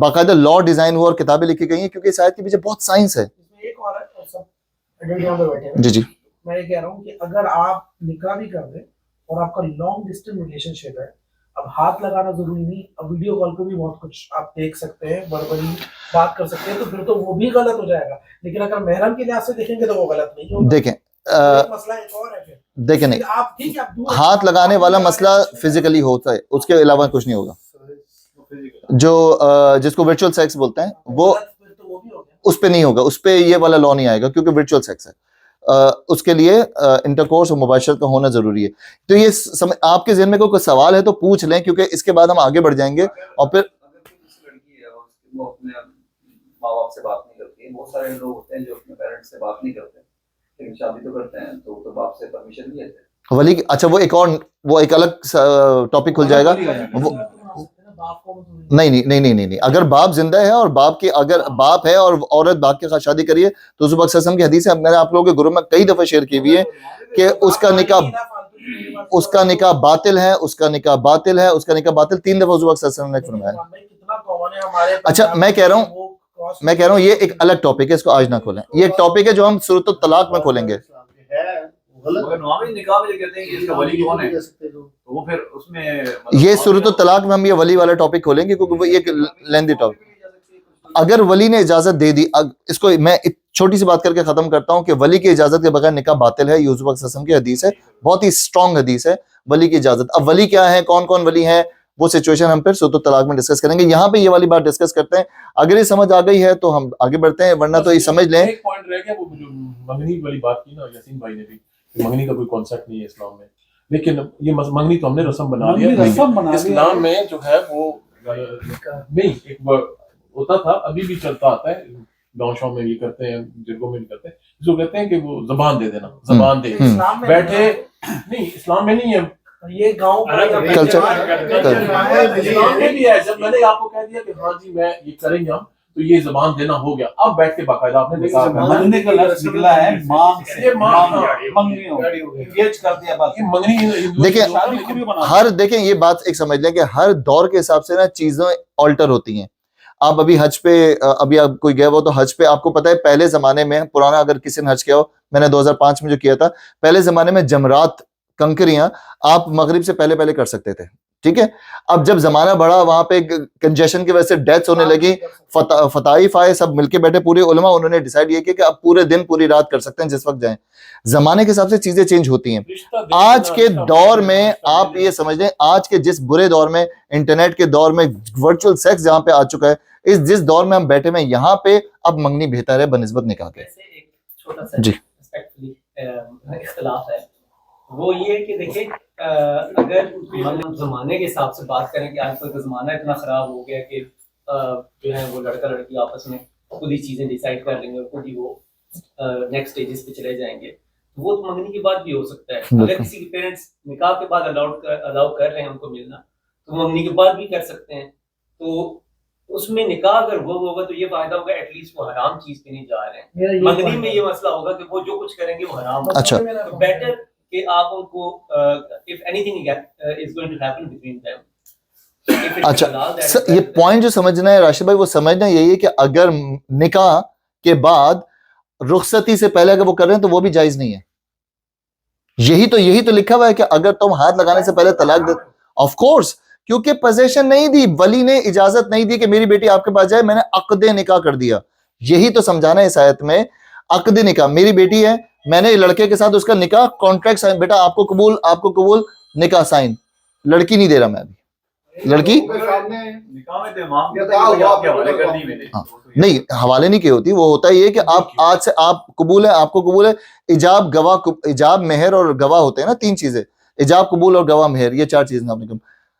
باقاعدہ لا ڈیزائن ہوا اور کتابیں لکھی گئی ہیں, کیونکہ اس آیت کے پیچھے بہت سائنس ہے. اس میں ایک اور ہے, اور سب ایڈلٹ یہاں پہ بیٹھے ہیں, جی جی میں یہ کہہ رہا ہوں کہ اگر آپ نکاح بھی کر دیں اور آپ کا لانگ ڈسٹینس ریلیشن شپ ہے, اب ہاتھ لگانا ضروری نہیں, اب ویڈیو کال پہ بھی بہت کچھ آپ دیکھ سکتے ہیں, بڑی بڑی بات کر سکتے ہیں, تو پھر تو وہ بھی غلط ہو جائے گا. لیکن اگر محرم کے لحاظ سے دیکھیں گے تو وہ غلط نہیں ہوگا. دیکھیں ایک مسئلہ ایک اور ہے پھر. دیکھیں نہیں, آپ ٹھیک ہے, آپ دور ہاتھ لگانے والا مسئلہ فزیکلی ہوتا ہے, اس کے علاوہ کچھ نہیں ہوگا. جو جس کو ورچوئل سیکس بولتے ہیں وہ غلط پھر تو وہ بھی ہو گیا. اس پہ نہیں ہوگا, اس پہ یہ والا لا نہیں آئے گا, کیونکہ ورچوئل سیکس ہے. اس کے لیے انٹرکورس اور مباشرت کا ہونا ضروری ہے. تو یہ آپ کے ذہن میں کوئی سوال ہے تو پوچھ لیں, کیونکہ اس کے بعد ہم آگے بڑھ جائیں گے. اور پھر اگر کوئی لڑکی ہے اور وہ اپنے ماں باپ سے بات نہیں کرتی ہے, بہت سارے لوگ ہوتے ہیں جو اپنے پیرنٹس سے بات نہیں کرتے لیکن شادی تو کرتے ہیں, تو باپ سے پرمیشن نہیں لیتے. ولی اچھا وہ ایک الگ ٹاپک کھل جائے گا. وہ نہیں, اگر باپ زندہ ہے اور اگر باپ ہے اور عورت باپ کے ساتھ شادی کریے تو حضور پاک صلی اللہ علیہ وسلم کی حدیث ہے, میں نے آپ لوگوں کے گروپ میں کئی دفعہ شیئر کی ہوئی ہے کہ اس کا نکاح باطل ہے, اس کا نکاح باطل ہے, اس کا نکاح باطل. 3 دفعہ حضور پاک صلی اللہ علیہ وسلم نے فرمایا. اچھا میں کہہ رہا ہوں یہ ایک الگ ٹاپک ہے, اس کو آج نہ کھولیں. یہ ایک ٹاپک ہے جو ہم سورۃ الطلاق میں کھولیں گے. مگر نوابی نکاح میں جو کہتے ہیں کہ اس کا ولی کون ہے, تو وہ پھر اس میں یہ سورۃ الطلاق میں ہم یہ ولی والا ٹاپک کھولیں گے, کیونکہ وہ یہ لیندی ٹاپک. اگر ولی نے اجازت دے دی, اس کو میں چھوٹی سی بات کر کے ختم کرتا ہوں کہ ولی کی اجازت کے بغیر نکاح باطل ہے. یہ حضور پاک صلی اللہ علیہ وسلم کی حدیث ہے, بہت ہی اسٹرانگ حدیث ہے, ولی کی اجازت. اب ولی کیا ہے, کون کون ولی ہیں, وہ سچویشن ہم پھر سورۃ الطلاق میں ڈسکس کریں گے. یہاں پہ یہ والی بات ڈسکس کرتے ہیں. اگر یہ سمجھ آ گئی ہے تو ہم آگے بڑھتے ہیں, ورنہ تو یہ سمجھ لیں. ایک پوائنٹ رہ گیا, وہ جو منگنی والی بات کی نا یاسین بھائی نے بھی, منگنی کا کوئی کانسیپٹ نہیں ہے اسلام میں, لیکن یہ منگنی تو ہم نے رسم بنا لیا. اسلام میں جو ہے وہ نہیں, ایک ہوتا تھا, ابھی بھی چلتا آتا ہے, گاؤں شاؤں میں بھی کرتے ہیں, جرگوں میں بھی کرتے ہیں, اس کو کہتے ہیں کہ وہ زبان دے دینا, زبان دے بیٹھے. نہیں اسلام میں نہیں ہے یہ گاؤں اسلام میں بھی ہے. جب میں نے آپ کو کہہ دیا کہ ہاں جی میں یہ کریں گے ہم, تو یہ زبان دینا ہو گیا. اب بیٹھ کے باقاعدہ آپ نے نکاح کرنا. منگنے کا لفظ نکلا ہے مانگ سے, یہ کر دیا بات. دیکھیں دیکھیں یہ بات ایک سمجھ لیں کہ ہر دور کے حساب سے نا چیزیں آلٹر ہوتی ہیں. آپ ابھی حج پہ, ابھی آپ کوئی گئے ہو تو حج پہ, آپ کو پتہ ہے پہلے زمانے میں پرانا, اگر کسی نے حج کیا ہو, میں نے 2005 میں جو کیا تھا, پہلے زمانے میں جمرات کنکریاں آپ مغرب سے پہلے کر سکتے تھے, ٹھیک ہے. اب جب زمانہ بڑھا, وہاں پہ کنجیشن کی وجہ سے ڈیتھس ہونے لگی, فتائف آئے, سب مل کے بیٹھے پورے علماء, انہوں نے ڈیسائیڈ یہ کیا کہ اب پورے دن پوری رات کر سکتے ہیں جس وقت جائیں. زمانے کے حساب سے چیزیں چینج ہوتی ہیں. آج کے دور میں آپ یہ سمجھ لیں, آج کے جس برے دور میں, انٹرنیٹ کے دور میں, ورچوئل سیکس جہاں پہ آ چکا ہے, جس دور میں ہم بیٹھے ہیں, یہاں پہ اب منگنی بہتر ہے بنسبت نکاح کے. جی اختلاف ہے وہ یہ کہ دیکھیں, اگر ہم زمانے کے حساب سے بات کریں کہ آج کل کا زمانہ اتنا خراب ہو گیا کہ جو ہے وہ لڑکا لڑکی آپس میں خود ہی چیزیں ڈیسائیڈ کر لیں گے اور خود ہی وہ نیکسٹ اسٹیجز پہ چلے جائیں گے, تو وہ تو منگنی کے بعد بھی ہو سکتا ہے. اگر کسی کے پیرنٹس نکاح کے بعد الاؤ کر رہے ہیں ہم کو ملنا, تو منگنی کے بعد بھی کر سکتے ہیں. تو اس میں نکاح اگر وہ ہوگا تو یہ فائدہ ہوگا ایٹ لیسٹ وہ حرام چیز پہ نہیں جا رہے ہیں. منگنی میں یہ مسئلہ ہوگا کہ وہ جو کچھ کریں گے وہ حرام ہوگا. اچھا بیٹر کہ آپ ان کو if anything is going to happen between them. اچھا یہ پوائنٹ جو سمجھنا ہے راشد بھائی, وہ سمجھنا یہی ہے کہ اگر نکاح کے بعد رخصتی سے پہلے اگر وہ کر رہے ہیں تو وہ بھی جائز نہیں ہے. یہی تو لکھا ہوا ہے کہ اگر تم ہاتھ لگانے سے پہلے طلاق دے, آف کورس, کیونکہ پوزیشن نہیں دی, ولی نے اجازت نہیں دی کہ میری بیٹی آپ کے پاس جائے, میں نے عقد نکاح کر دیا. یہی تو سمجھانا ہے اس آیت میں, عقد نکاح, میری بیٹی ہے, میں نے لڑکے کے ساتھ اس کا نکاح کانٹریکٹ سائن, بیٹا آپ کو قبول, نکاح سائن, لڑکی نہیں دے رہا میں ابھی, لڑکی نہیں حوالے نہیں کی ہوتی. وہ ہوتا یہ کہ آپ آج سے آپ قبول ہے, آپ کو قبول ہے, ایجاب گواہ, ایجاب مہر اور گواہ ہوتے ہیں نا, 3 چیزیں, ایجاب قبول اور گواہ مہر, یہ 4 چیزیں آپ نے.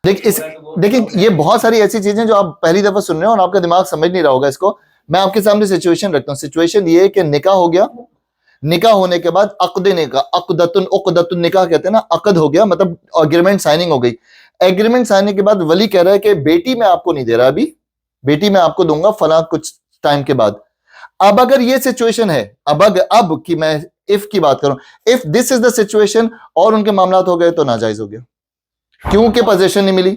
دیکھیں یہ بہت ساری ایسی چیزیں جو آپ پہلی دفعہ سن رہے ہیں اور آپ کا دماغ سمجھ نہیں رہا ہوگا اس کو. میں آپ کے سامنے سچویشن رکھتا ہوں. سچویشن یہ ہے کہ نکاح ہو گیا, نکاح ہونے کے بعد عقد نکاح, عقدۃ النکاح کہتے ہیں نا, عقد ہو گیا مطلب اگریمنٹ سائننگ ہو گئی. ایگریمنٹ سائننگ کے بعد ولی کہہ رہا ہے کہ بیٹی میں آپ کو نہیں دے رہا ابھی, بیٹی میں آپ کو دوں گا فلاں کچھ ٹائم کے بعد. اب اگر یہ سچویشن ہے, اب کہ میں اف کی بات کروں, if this is the situation اور ان کے معاملات ہو گئے تو ناجائز ہو گیا. کیونکہ پوزیشن نہیں ملی.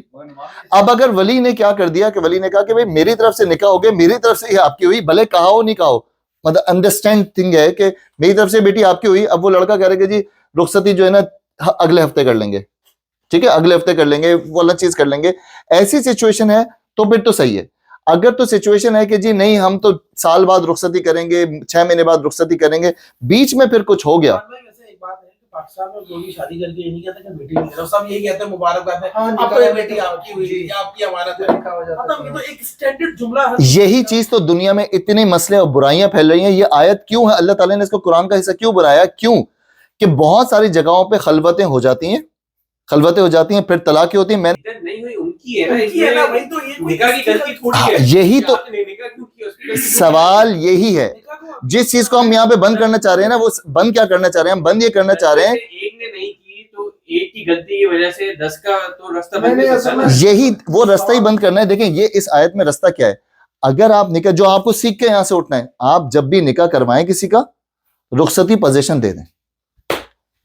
اب اگر ولی نے کیا کر دیا کہ ولی نے کہا کہ بھائی میری طرف سے نکاح ہو گیا, میری طرف سے یہ آپ کی ہوئی, بھلے کہا ہو نہیں کہا ہو, مطلب انڈرسٹینڈ تھنگ ہے کہ میری طرف سے بیٹی آپ کی ہوئی. اب وہ لڑکا کہہ رہے کہ جی رخصتی جو ہے نا اگلے ہفتے کر لیں گے, ٹھیک ہے اگلے ہفتے کر لیں گے, وہ اللہ چیز کر لیں گے. ایسی سچویشن ہے تو پھر تو صحیح ہے. اگر تو سچویشن ہے کہ جی نہیں ہم تو سال بعد رخصتی کریں گے, 6 مہینے بعد رخصتی کریں گے, بیچ میں پھر کچھ ہو گیا. ایک بات ہے کہ پاکستان میں کوئی شادی کر کے یہ نہیں کہتے کہ بیٹی نہیں ہے, سب یہی کہتے ہیں مبارک بات ہے اب تو یہ بیٹی آپ کی ہوئی ہے, آپ کی امانت ہے. مطلب یہ تو ایک اسٹینڈرڈ جملہ ہے. یہی چیز تو دنیا میں اتنے مسئلے اور برائیاں پھیل رہی ہیں. یہ آیت کیوں ہے, اللہ تعالیٰ نے اس کو قرآن کا حصہ کیوں بنایا, کیوں کہ بہت ساری جگہوں پہ خلوتیں ہو جاتی ہیں, پھر طلاقیں ہوتی ہیں. میں نہیں ہوئی ان کی ہے نا, نکاح کی غلطی تھوڑی ہے. یہی تو نکاح کیوں کیا, اس کی سوال یہی ہے. جس چیز کو ہم یہاں پہ بند کرنا چاہ رہے ہیں نا, وہ بند کیا کرنا چاہ رہے ہیں, ہم بند یہ کرنا چاہ رہے ہیں ایک نے نہیں کی تو ایک کی غلطی کی وجہ سے 10 کا تو رستہ بند نہیں ہوتا نا. یہی وہ رستہ ہی بند کرنا ہے. دیکھیں یہ اس آیت میں رستہ کیا ہے. اگر آپ نکاح, جو آپ کو سیکھ کے یہاں سے اٹھنا ہے, آپ جب بھی نکاح کروائیں کسی کا, رخصتی پوزیشن دے دیں,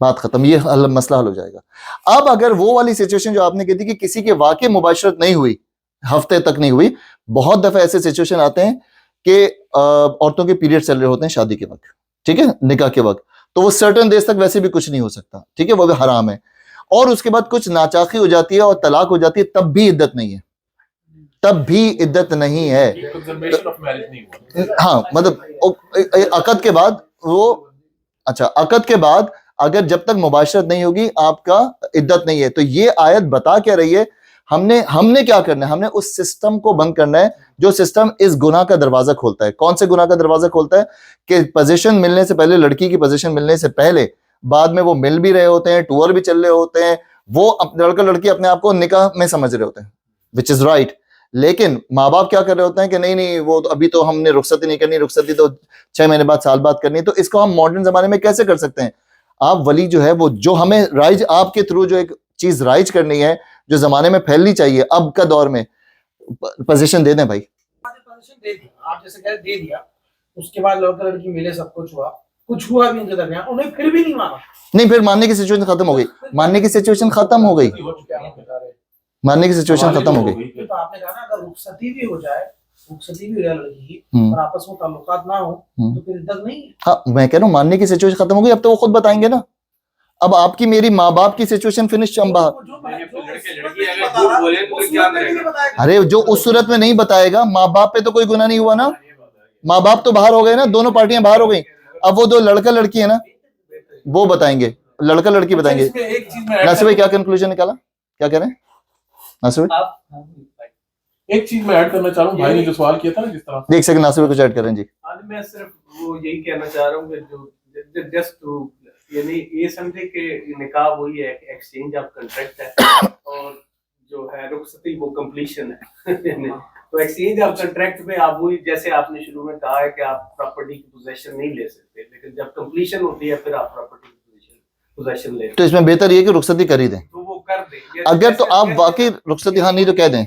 بات ختم, یہ مسئلہ حل ہو جائے گا. اب اگر وہ والی سچویشن جو آپ نے کہی تھی کہ کسی کی واقع مباشرت نہیں ہوئی, ہفتے تک نہیں ہوئی, بہت دفعہ ایسے سچویشن آتے ہیں کہ عورتوں کے پیریڈ چل رہے ہوتے ہیں شادی کے وقت, ٹھیک ہے نکاح کے وقت, تو وہ سرٹن دیز تک ویسے بھی کچھ نہیں ہو سکتا, ٹھیک ہے وہ بھی حرام ہے. اور اس کے بعد کچھ ناچاقی ہو جاتی ہے اور طلاق ہو جاتی ہے, تب بھی عدت نہیں ہے, تب بھی عدت نہیں ہے. ہاں مطلب عقد کے بعد وہ, اچھا عقد کے بعد اگر جب تک مباشرت نہیں ہوگی آپ کا عدت نہیں ہے. تو یہ آیت بتا کیا رہی ہے, ہم نے کیا کرنا ہے, ہم نے اس سسٹم کو بند کرنا ہے جو سسٹم اس گناہ کا دروازہ کھولتا ہے. کون سے گناہ کا دروازہ کھولتا ہے کہ پوزیشن ملنے سے پہلے, لڑکی کی پوزیشن ملنے سے پہلے, بعد میں وہ مل بھی رہے ہوتے ہیں, ٹور بھی چل رہے ہوتے ہیں, وہ لڑکا لڑکی اپنے آپ کو نکاح میں سمجھ رہے ہوتے ہیں, وچ از رائٹ. لیکن ماں باپ کیا کر رہے ہوتے ہیں کہ نہیں وہ ابھی تو ہم نے رخصتی نہیں کرنی, رخصتی تو 6 مہینے بعد سال بعد کرنی. تو اس کو ہم ماڈرن زمانے میں کیسے کر سکتے ہیں. آپ ولی جو ہے وہ جو ہمیں رائج, آپ کے تھرو جو ایک چیز رائج کرنی ہے, جو زمانے میں پھیلنی چاہیے اب کا دور میں, پوزیشن دے دیں بھائی. آپ جیسے کہہ دے دیا, اس کے بعد لڑکا لڑکی ملے, سب کچھ ہوا بھی ان کے درمیان, انہیں پھر بھی نہیں مانا. نہیں پھر ماننے کی سچویشن ختم ہو گئی, ماننے کی سچویشن ختم ہو گئی, ماننے کی سچویشن ختم ہو گئی. تو آپ نے کہا نا اگر رخصتی بھی ہو جائے, رخصتی بھی ہو جائے لڑکی کی, اور آپس میں تعلقات نہ ہو تو پھر عدت نہیں ہے. ہاں میں کہہ رہا ہوں ماننے کی سچویشن ختم ہو گئی. اب تو وہ خود بتائیں گے نا. اب آپ کی میری ماں باپ کی سچویشن فنش, ارے جو اس صورت میں نہیں بتائے گا, ماں باپ پہ تو کوئی گناہ نہیں ہوا نا, ماں باپ تو باہر ہو گئے نا, دونوں پارٹیاں باہر ہو گئیں. اب وہ دو لڑکا لڑکی ہے نا, وہ بتائیں گے, لڑکا لڑکی بتائیں گے. ناصر بھائی کیا کنکلوژن نکالا, کیا کہہ رہے ہیں ناصر بھائی؟ ایک چیز میں ایڈ کرنا چاہ رہا ہوں, بھائی نے جو سوال کیا تھا نا جس طرح, ایک سیکنڈ ناصر بھائی کچھ ایڈ کریں جی. میں صرف وہ یہی کہنا چاہ رہا ہوں کہ جو جسٹ یعنی یہ سمجھے کہ نکاح وہی ہے, ایکسچینج آف کنٹریکٹ ہے, اور جو ہے رخصتی وہ کمپلیشن ہے. تو ایکسچینج آف کنٹریکٹ میں آپ وہی جیسے آپ نے شروع میں کہا ہے کہ آپ پراپرٹی کی پوزیشن نہیں لے سکتے, لیکن جب کمپلیشن ہوتی ہے پھر آپ پراپرٹی کی پوزیشن لے. تو اس میں بہتر یہ کہ رخصتی کر ہی دیں, تو وہ کر دیں. اگر تو آپ واقعی رخصتی ہاں نہیں تو کہہ دیں.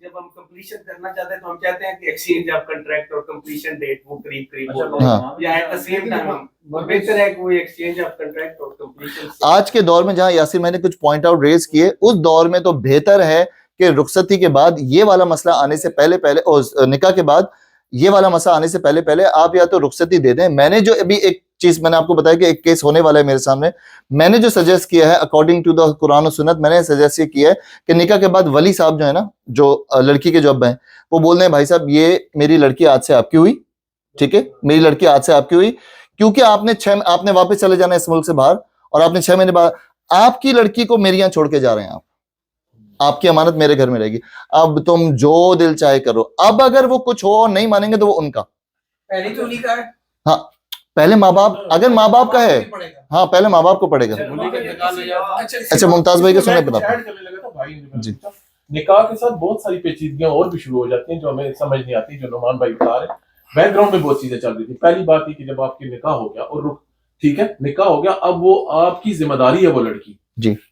جب ہم کمپلیشن کرنا چاہتے ہیں تو ہم چاہتے ہیں کہ ایکسچینج آف کنٹریکٹ اور کمپلیشن ڈیٹ وہ قریب ہو, یا ایٹ دی سیم ٹائم بہتر ہے کہ وہ ایکسچینج آف کنٹریکٹ اور کمپلیشن. آج کے دور میں جہاں یاسر میں نے کچھ پوائنٹ آؤٹ ریز کیے, اس دور میں تو بہتر ہے کہ رخصتی کے بعد یہ والا مسئلہ آنے سے پہلے نکاح کے بعد یہ والا مسئلہ آنے سے پہلے آپ یا تو رخصتی دے دیں. میں نے جو ابھی ایک چیز میں نے آپ کو بتایا کہ ایک کیس ہونے والا ہے میرے سامنے, میں نے جو سجیسٹ کیا ہے اکارڈنگ ٹو دا قرآن و سنت, میں نے سجیسٹ یہ کیا ہے کہ نکاح کے بعد ولی صاحب جو ہے نا, جو لڑکی کے جو اب ہیں, وہ بول رہے ہیں بھائی صاحب یہ میری لڑکی آج سے آپ کی ہوئی, ٹھیک ہے میری لڑکی آج سے آپ کی ہوئی, کیونکہ آپ نے واپس چلے جانا ہے اس ملک سے باہر, اور آپ نے 6 مہینے بعد آپ کی لڑکی کو میرے یہاں چھوڑ کے جا رہے ہیں, آپ کی امانت میرے گھر میں رہے گی, اب تم جو دل چاہے کرو. اب اگر وہ کچھ ہو اور نہیں مانیں گے تو وہ ان کا, پہلی تو نہیں کا ہے. ہاں پہلے ماں باپ, اگر ماں باپ کا ہے, ہاں پہلے ماں باپ کو پڑے گا. اچھا ممتاز بھائی کا سنیں بتا جی. نکاح کے ساتھ بہت ساری پیچیدگیاں اور بھی شروع ہو جاتی ہیں جو ہمیں سمجھ نہیں آتی, جو نعمان بھائی بتا رہے ہیں. بیک گراؤنڈ میں بہت چیزیں چل رہی تھی. پہلی بات یہ کہ جب آپ کی نکاح ہو گیا اور ٹھیک ہے نکاح ہو گیا, اب وہ آپ کی ذمہ داری ہے وہ لڑکی, جی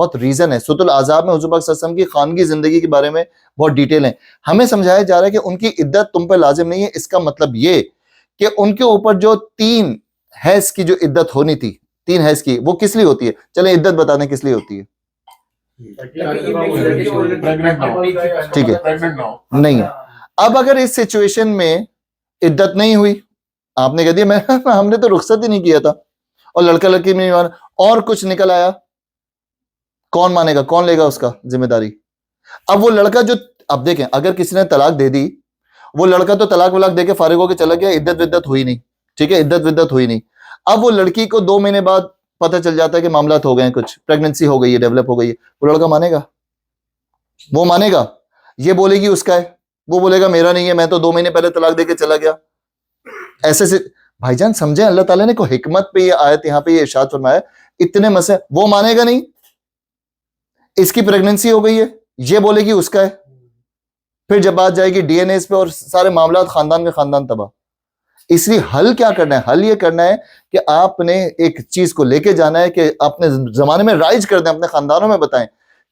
بہت ریزن ہے. سورۃ الاحزاب میں حضور پاک صلی اللہ علیہ وسلم کی خانگی زندگی کے بارے میں بہت ڈیٹیل ہیں. ہمیں سمجھایا جا رہا ہے کہ ان کی عدت تم پہ لازم نہیں ہے. اس کا مطلب یہ کہ ان کے اوپر جو 3 حیض کی جو عدت ہونی تھی، 3 حیض کی، وہ کس لیے ہوتی ہے؟ چلیں عدت بتا دیں کس لیے ہوتی ہے. ٹھیک ہے، نہیں. اب اگر اس سچویشن میں عدت نہیں ہوئی، آپ نے کہہ دیا میں ہم نے تو رخصت ہی نہیں کیا تھا، اور لڑکا لڑکی میں نہیں مانا، اور کچھ نکل آیا، کون مانے گا؟ کون لے گا اس کا ذمہ داری؟ اب وہ لڑکا جو، اب دیکھیں اگر کسی نے طلاق دے دی، وہ لڑکا تو طلاق ولاق دے کے فارغ ہو کے چلا گیا، عدت ودت ہوئی نہیں. ٹھیک ہے، عدت ودت ہوئی نہیں. اب وہ لڑکی کو 2 مہینے بعد پتہ چل جاتا ہے کہ معاملات ہو گئے ہیں، کچھ پریگننسی ہو گئی ہے، ڈیولپ ہو گئی ہے، وہ لڑکا مانے گا؟ وہ مانے گا؟ یہ بولے گی اس کا ہے، وہ بولے گا میرا نہیں ہے، میں تو 2 مہینے پہلے طلاق دے کے چلا گیا. ایسے سے بھائی جان سمجھیں، اللہ تعالیٰ نے کوئی حکمت پہ یہ آیت یہاں پہ یہ ارشاد فرمایا، اتنے مسئلے. وہ مانے گا نہیں، اس کی پریگننسی ہو گئی ہے، یہ بولے گی اس کا ہے، پھر جب بات جائے گی ڈی این ایز پہ اور سارے معاملات خاندان کے خاندان تباہ. اس لیے حل کیا کرنا ہے؟ حل یہ کرنا ہے کہ آپ نے ایک چیز کو لے کے جانا ہے کہ اپنے زمانے میں رائج کر دیں، اپنے خاندانوں میں بتائیں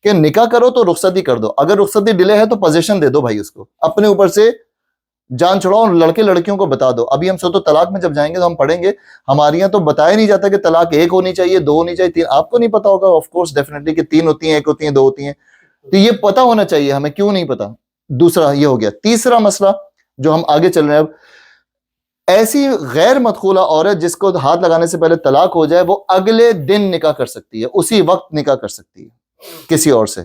کہ نکاح کرو تو رخصتی کر دو، اگر رخصتی ڈیلے ہے تو پوزیشن دے دو بھائی، اس کو اپنے اوپر سے جان چھڑاؤ، اور لڑکے لڑکیوں کو بتا دو. ابھی ہم سورۃ طلاق میں جب جائیں گے تو ہم پڑھیں گے، ہمارے یہاں تو بتایا نہیں جاتا کہ طلاق 1 ہونی چاہیے، 2 ہونی چاہیے، 3. آپ کو نہیں پتا ہوگا آف کورس ڈیفینیٹلی کہ 3 ہوتی ہیں، 1 ہوتی ہیں، 2 ہوتی ہیں، تو یہ پتا ہونا چاہیے ہمیں، کیوں نہیں پتا؟ دوسرا یہ ہو گیا. تیسرا مسئلہ جو ہم آگے چل رہے ہیں اب، ایسی غیر مدخولہ عورت جس کو ہاتھ لگانے سے پہلے طلاق ہو جائے، وہ اگلے دن نکاح کر سکتی ہے، اسی وقت نکاح کر سکتی ہے کسی اور سے.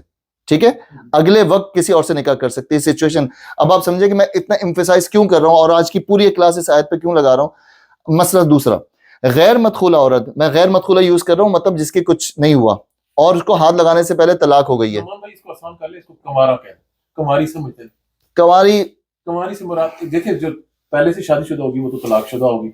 ٹھیک ہے، اگلے وقت کسی اور سے نکاح کر سکتی ہے. سچویشن اب آپ سمجھے کہ میں اتنا ایمفیسائز کیوں کر رہا ہوں اور آج کی پوری کلاس اس آیت پہ کیوں لگا رہا ہوں. مسئلہ دوسرا، غیر مدخولہ عورت، میں غیر مدخولہ یوز کر رہا ہوں، مطلب جس کی کچھ نہیں ہوا اور اس کو ہاتھ لگانے سے پہلے طلاق ہو گئی ہے. اس کو آسان کر لے، اس کو کنوارا کہتے ہیں، کنواری سمجھتے ہیں. کنواری سے مراد دیکھیں جو پہلے سے شادی شدہ ہوگی وہ تو طلاق شدہ ہوگی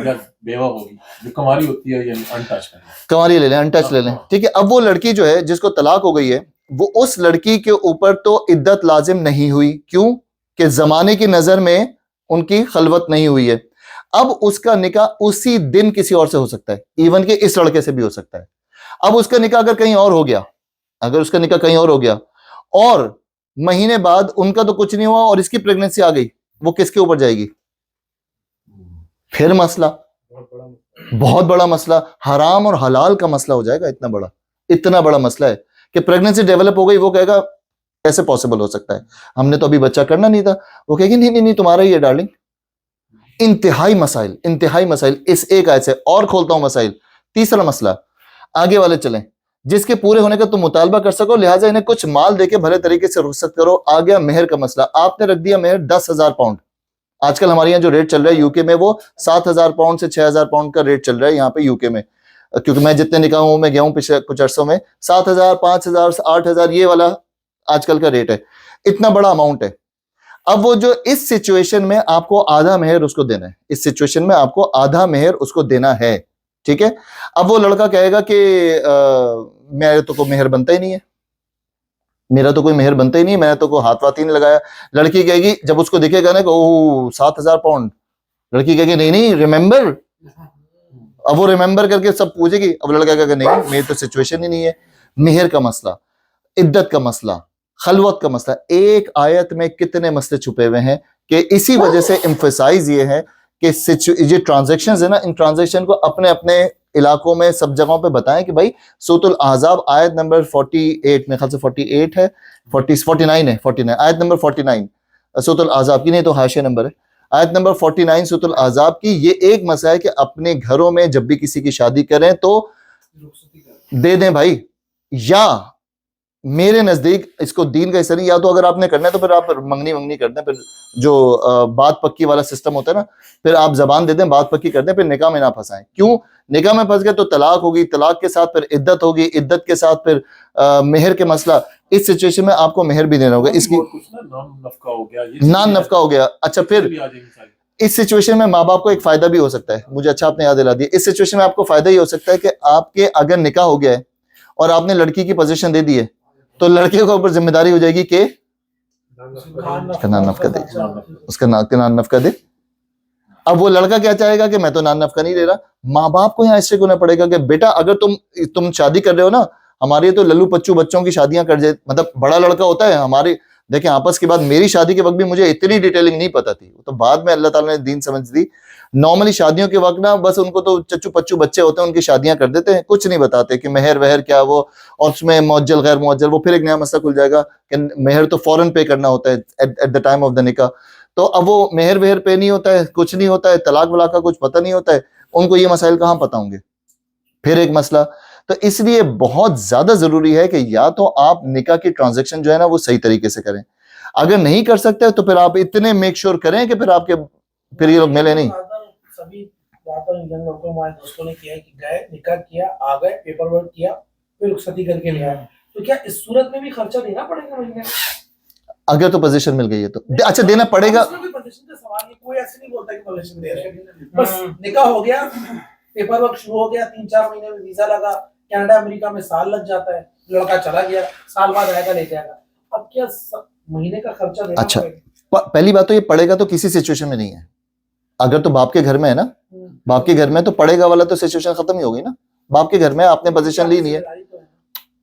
یا بیوہ ہوگی. جو کنواری ہوتی ہے یعنی انٹچ، کنواری لے لیں، انٹچ لے لیں. ٹھیک ہے، اب وہ لڑکی جو ہے جس کو طلاق ہو گئی ہے، وہ اس لڑکی کے اوپر تو عدت لازم نہیں ہوئی. کیوں؟ کہ زمانے کی نظر میں ان کی خلوت نہیں ہوئی ہے. اب اس کا نکاح اسی دن کسی اور سے ہو سکتا ہے، ایون کہ اس لڑکے سے بھی ہو سکتا ہے. اب اس کا نکاح اگر کہیں اور ہو گیا، اگر اس کا نکاح کہیں اور ہو گیا اور مہینے بعد ان کا تو کچھ نہیں ہوا اور اس کی پریگننسی آ گئی، وہ کس کے اوپر جائے گی؟ پھر مسئلہ، بہت بڑا مسئلہ، حرام اور حلال کا مسئلہ ہو جائے گا. اتنا بڑا مسئلہ ہے کہ پریگننسی ڈیولپ ہو گئی، وہ کہے گا کیسے پاسبل ہو سکتا ہے، ہم نے تو ابھی بچہ کرنا نہیں تھا. وہ کہے گی نہیں تمہارا ہی ہے ڈارلنگ. انتہائی مسائل اس ایک آیت سے. اور کھولتا ہوں مسائل. تیسرا مسئلہ، آگے والے چلیں، جس کے پورے ہونے کا تم مطالبہ کر سکو، لہٰذا انہیں کچھ مال دے کے بھلے طریقے سے رخصت کرو. آ گیا مہر کا مسئلہ. آپ نے رکھ دیا مہر 10,000 پاؤنڈ. آج کل ہمارے یہاں جو ریٹ چل رہا ہے یو کے میں، وہ 7,000 پاؤنڈ سے 6,000 پاؤنڈ کا ریٹ چل رہا ہے یہاں پہ یو کے میں. کیونکہ میں جتنے نکاح ہوں میں گیا ہوں پچھلے کچھ عرصوں میں، 7,000 5,000 8,000 یہ والا آج کل کا ریٹ ہے. اتنا بڑا اماؤنٹ ہے. اب وہ جو اس سچویشن میں آپ کو آدھا مہر اس کو دینا ہے، اس سچویشن میں آپ کو آدھا مہر اس کو دینا ہے. ٹھیک ہے، اب وہ لڑکا کہے گا کہ میرے تو کوئی مہر بنتا ہی نہیں ہے، میرا تو کوئی مہر بنتا ہی نہیں، میں نے تو کوئی ہاتھ وات ہی نہیں لگایا. لڑکی کہے گی جب اس کو دکھے گا نا کہ اوہ 7,000 پاؤنڈ، لڑکی کہے گی نہیں ریممبر. اب وہ ریممبر کر کے سب پوچھے گی. اب لڑکا کہے گا نہیں میری تو سچویشن ہی نہیں ہے. مہر کا مسئلہ، عدت کا مسئلہ، خلوت کا مسئلہ، ایک آیت میں کتنے مسئلے چھپے ہوئے ہیں کہ اسی وجہ سے ایمفیسائز یہ ہے کہ یہ ٹرانزیکشنز ہیں نا، ان ٹرانزیکشن کو اپنے اپنے علاقوں میں سب جگہوں پہ بتائیں کہ بھائی سورۃ الاحزاب آیت نمبر 48 میرے خیال سے 48 ہے، 49 ہے، 49 آیت نمبر 49 سورۃ الاحزاب کی، نہیں تو حاشیہ نمبر ہے، آیت نمبر 49 سورۃ الاحزاب کی. یہ ایک مسئلہ ہے کہ اپنے گھروں میں جب بھی کسی کی شادی کریں تو دے دیں بھائی. یا میرے نزدیک اس کو دین کا حصہ نہیں، یا تو اگر آپ نے کرنا ہے تو پھر آپ منگنی کر دیں، پھر جو بات پکی والا سسٹم ہوتا ہے نا، پھر آپ زبان دے دیں، بات پکی کر دیں، پھر نکاح میں نہ پھنسائیں. کیوں؟ نکاح میں پھنس گئے تو طلاق ہوگی، طلاق کے ساتھ پھر عدت ہوگی، عدت کے ساتھ پھر مہر کے مسئلہ. اس سچویشن میں آپ کو مہر بھی دینا ہوگا. اس کی نان نفقہ ہو گیا. اچھا پھر اس سچویشن میں ماں باپ کو ایک فائدہ بھی ہو سکتا ہے. مجھے اچھا آپ نے یاد دلا دیا. اس سچویشن میں آپ کو فائدہ یہ ہو سکتا ہے کہ آپ کے اگر نکاح ہو گیا ہے اور آپ نے لڑکی کی پوزیشن دے دی ہے تو لڑکے کے اوپر ذمہ داری ہو جائے گی کہ نان نفقہ دے، اس کا نان نفقہ دے. اب وہ لڑکا کیا چاہے گا کہ میں تو نان نفقہ نہیں دے رہا. ماں باپ کو یہاں اس سے گنا پڑے گا کہ بیٹا اگر تم شادی کر رہے ہو نا، ہمارے تو للو پچو بچوں کی شادیاں کر جائے, مطلب بڑا لڑکا ہوتا ہے ہمارے, دیکھیں آپس کے بعد میری شادی کے وقت بھی مجھے اتنی ڈیٹیلنگ نہیں پتا تھی, تو بعد میں اللہ تعالیٰ نے دین سمجھ دی. نارملی شادیوں کے وقت نا بس ان کو تو چچو پچو بچے ہوتے ہیں, ان کی شادیاں کر دیتے ہیں, کچھ نہیں بتاتے کہ مہر وہر کیا وہ, اور اس میں معجل غیر معجل, وہ پھر ایک نیا مسئلہ کھل جائے گا کہ مہر تو فوراً پے کرنا ہوتا ہے at the time of the nikah. تو اب وہ مہر وہر پے نہیں ہوتا ہے, کچھ نہیں ہوتا ہے, طلاق ولاق کا کچھ پتہ نہیں ہوتا ہے, ان کو یہ مسائل کہاں پتہ ہوں گے, پھر ایک مسئلہ. تو اس لیے بہت زیادہ ضروری ہے کہ یا تو آپ نکاح کی ٹرانزیکشن جو ہے نا وہ صحیح طریقے سے کریں, اگر نہیں کر سکتے تو پھر آپ اتنے میک شور کریں کہ پھر آپ کے پھر یہ لوگ ملے نہیں. سبھی ینگ لڑکوں ہمارے دوستوں نے کیا ہے کہ گئے نکاح کیا, آ گئے, پیپر ورک کیا, پھر رخصتی کر کے لے آئے, تو کیا اس صورت میں بھی خرچہ دینا پڑے گا مہینے؟ اگر تو پوزیشن مل گئی ہے تو اچھا دینا پڑے گا. پوزیشن کا سوال نہیں, کوئی ایسے نہیں بولتا کہ پوزیشن دے رہے ہیں, بس نکاح ہو گیا, پیپر ورک شروع ہو گیا, 3-4 مہینے میں ویزا لگا, کینیڈا امریکہ میں سال لگ جاتا ہے, لڑکا چلا گیا, سال بعد آئے گا لے کے آئے گا, اب کیا مہینے کا خرچہ دینا اچھا پڑے گا؟ پہلی بات تو یہ پڑے گا تو کسی سچویشن میں نہیں ہے, اگر تو باپ کے گھر میں ہے نا, باپ کے گھر میں تو پڑے گا والا تو سچویشن ختم ہی ہوگی نا. باپ کے گھر میں آپ نے پوزیشن لی نہیں ہے,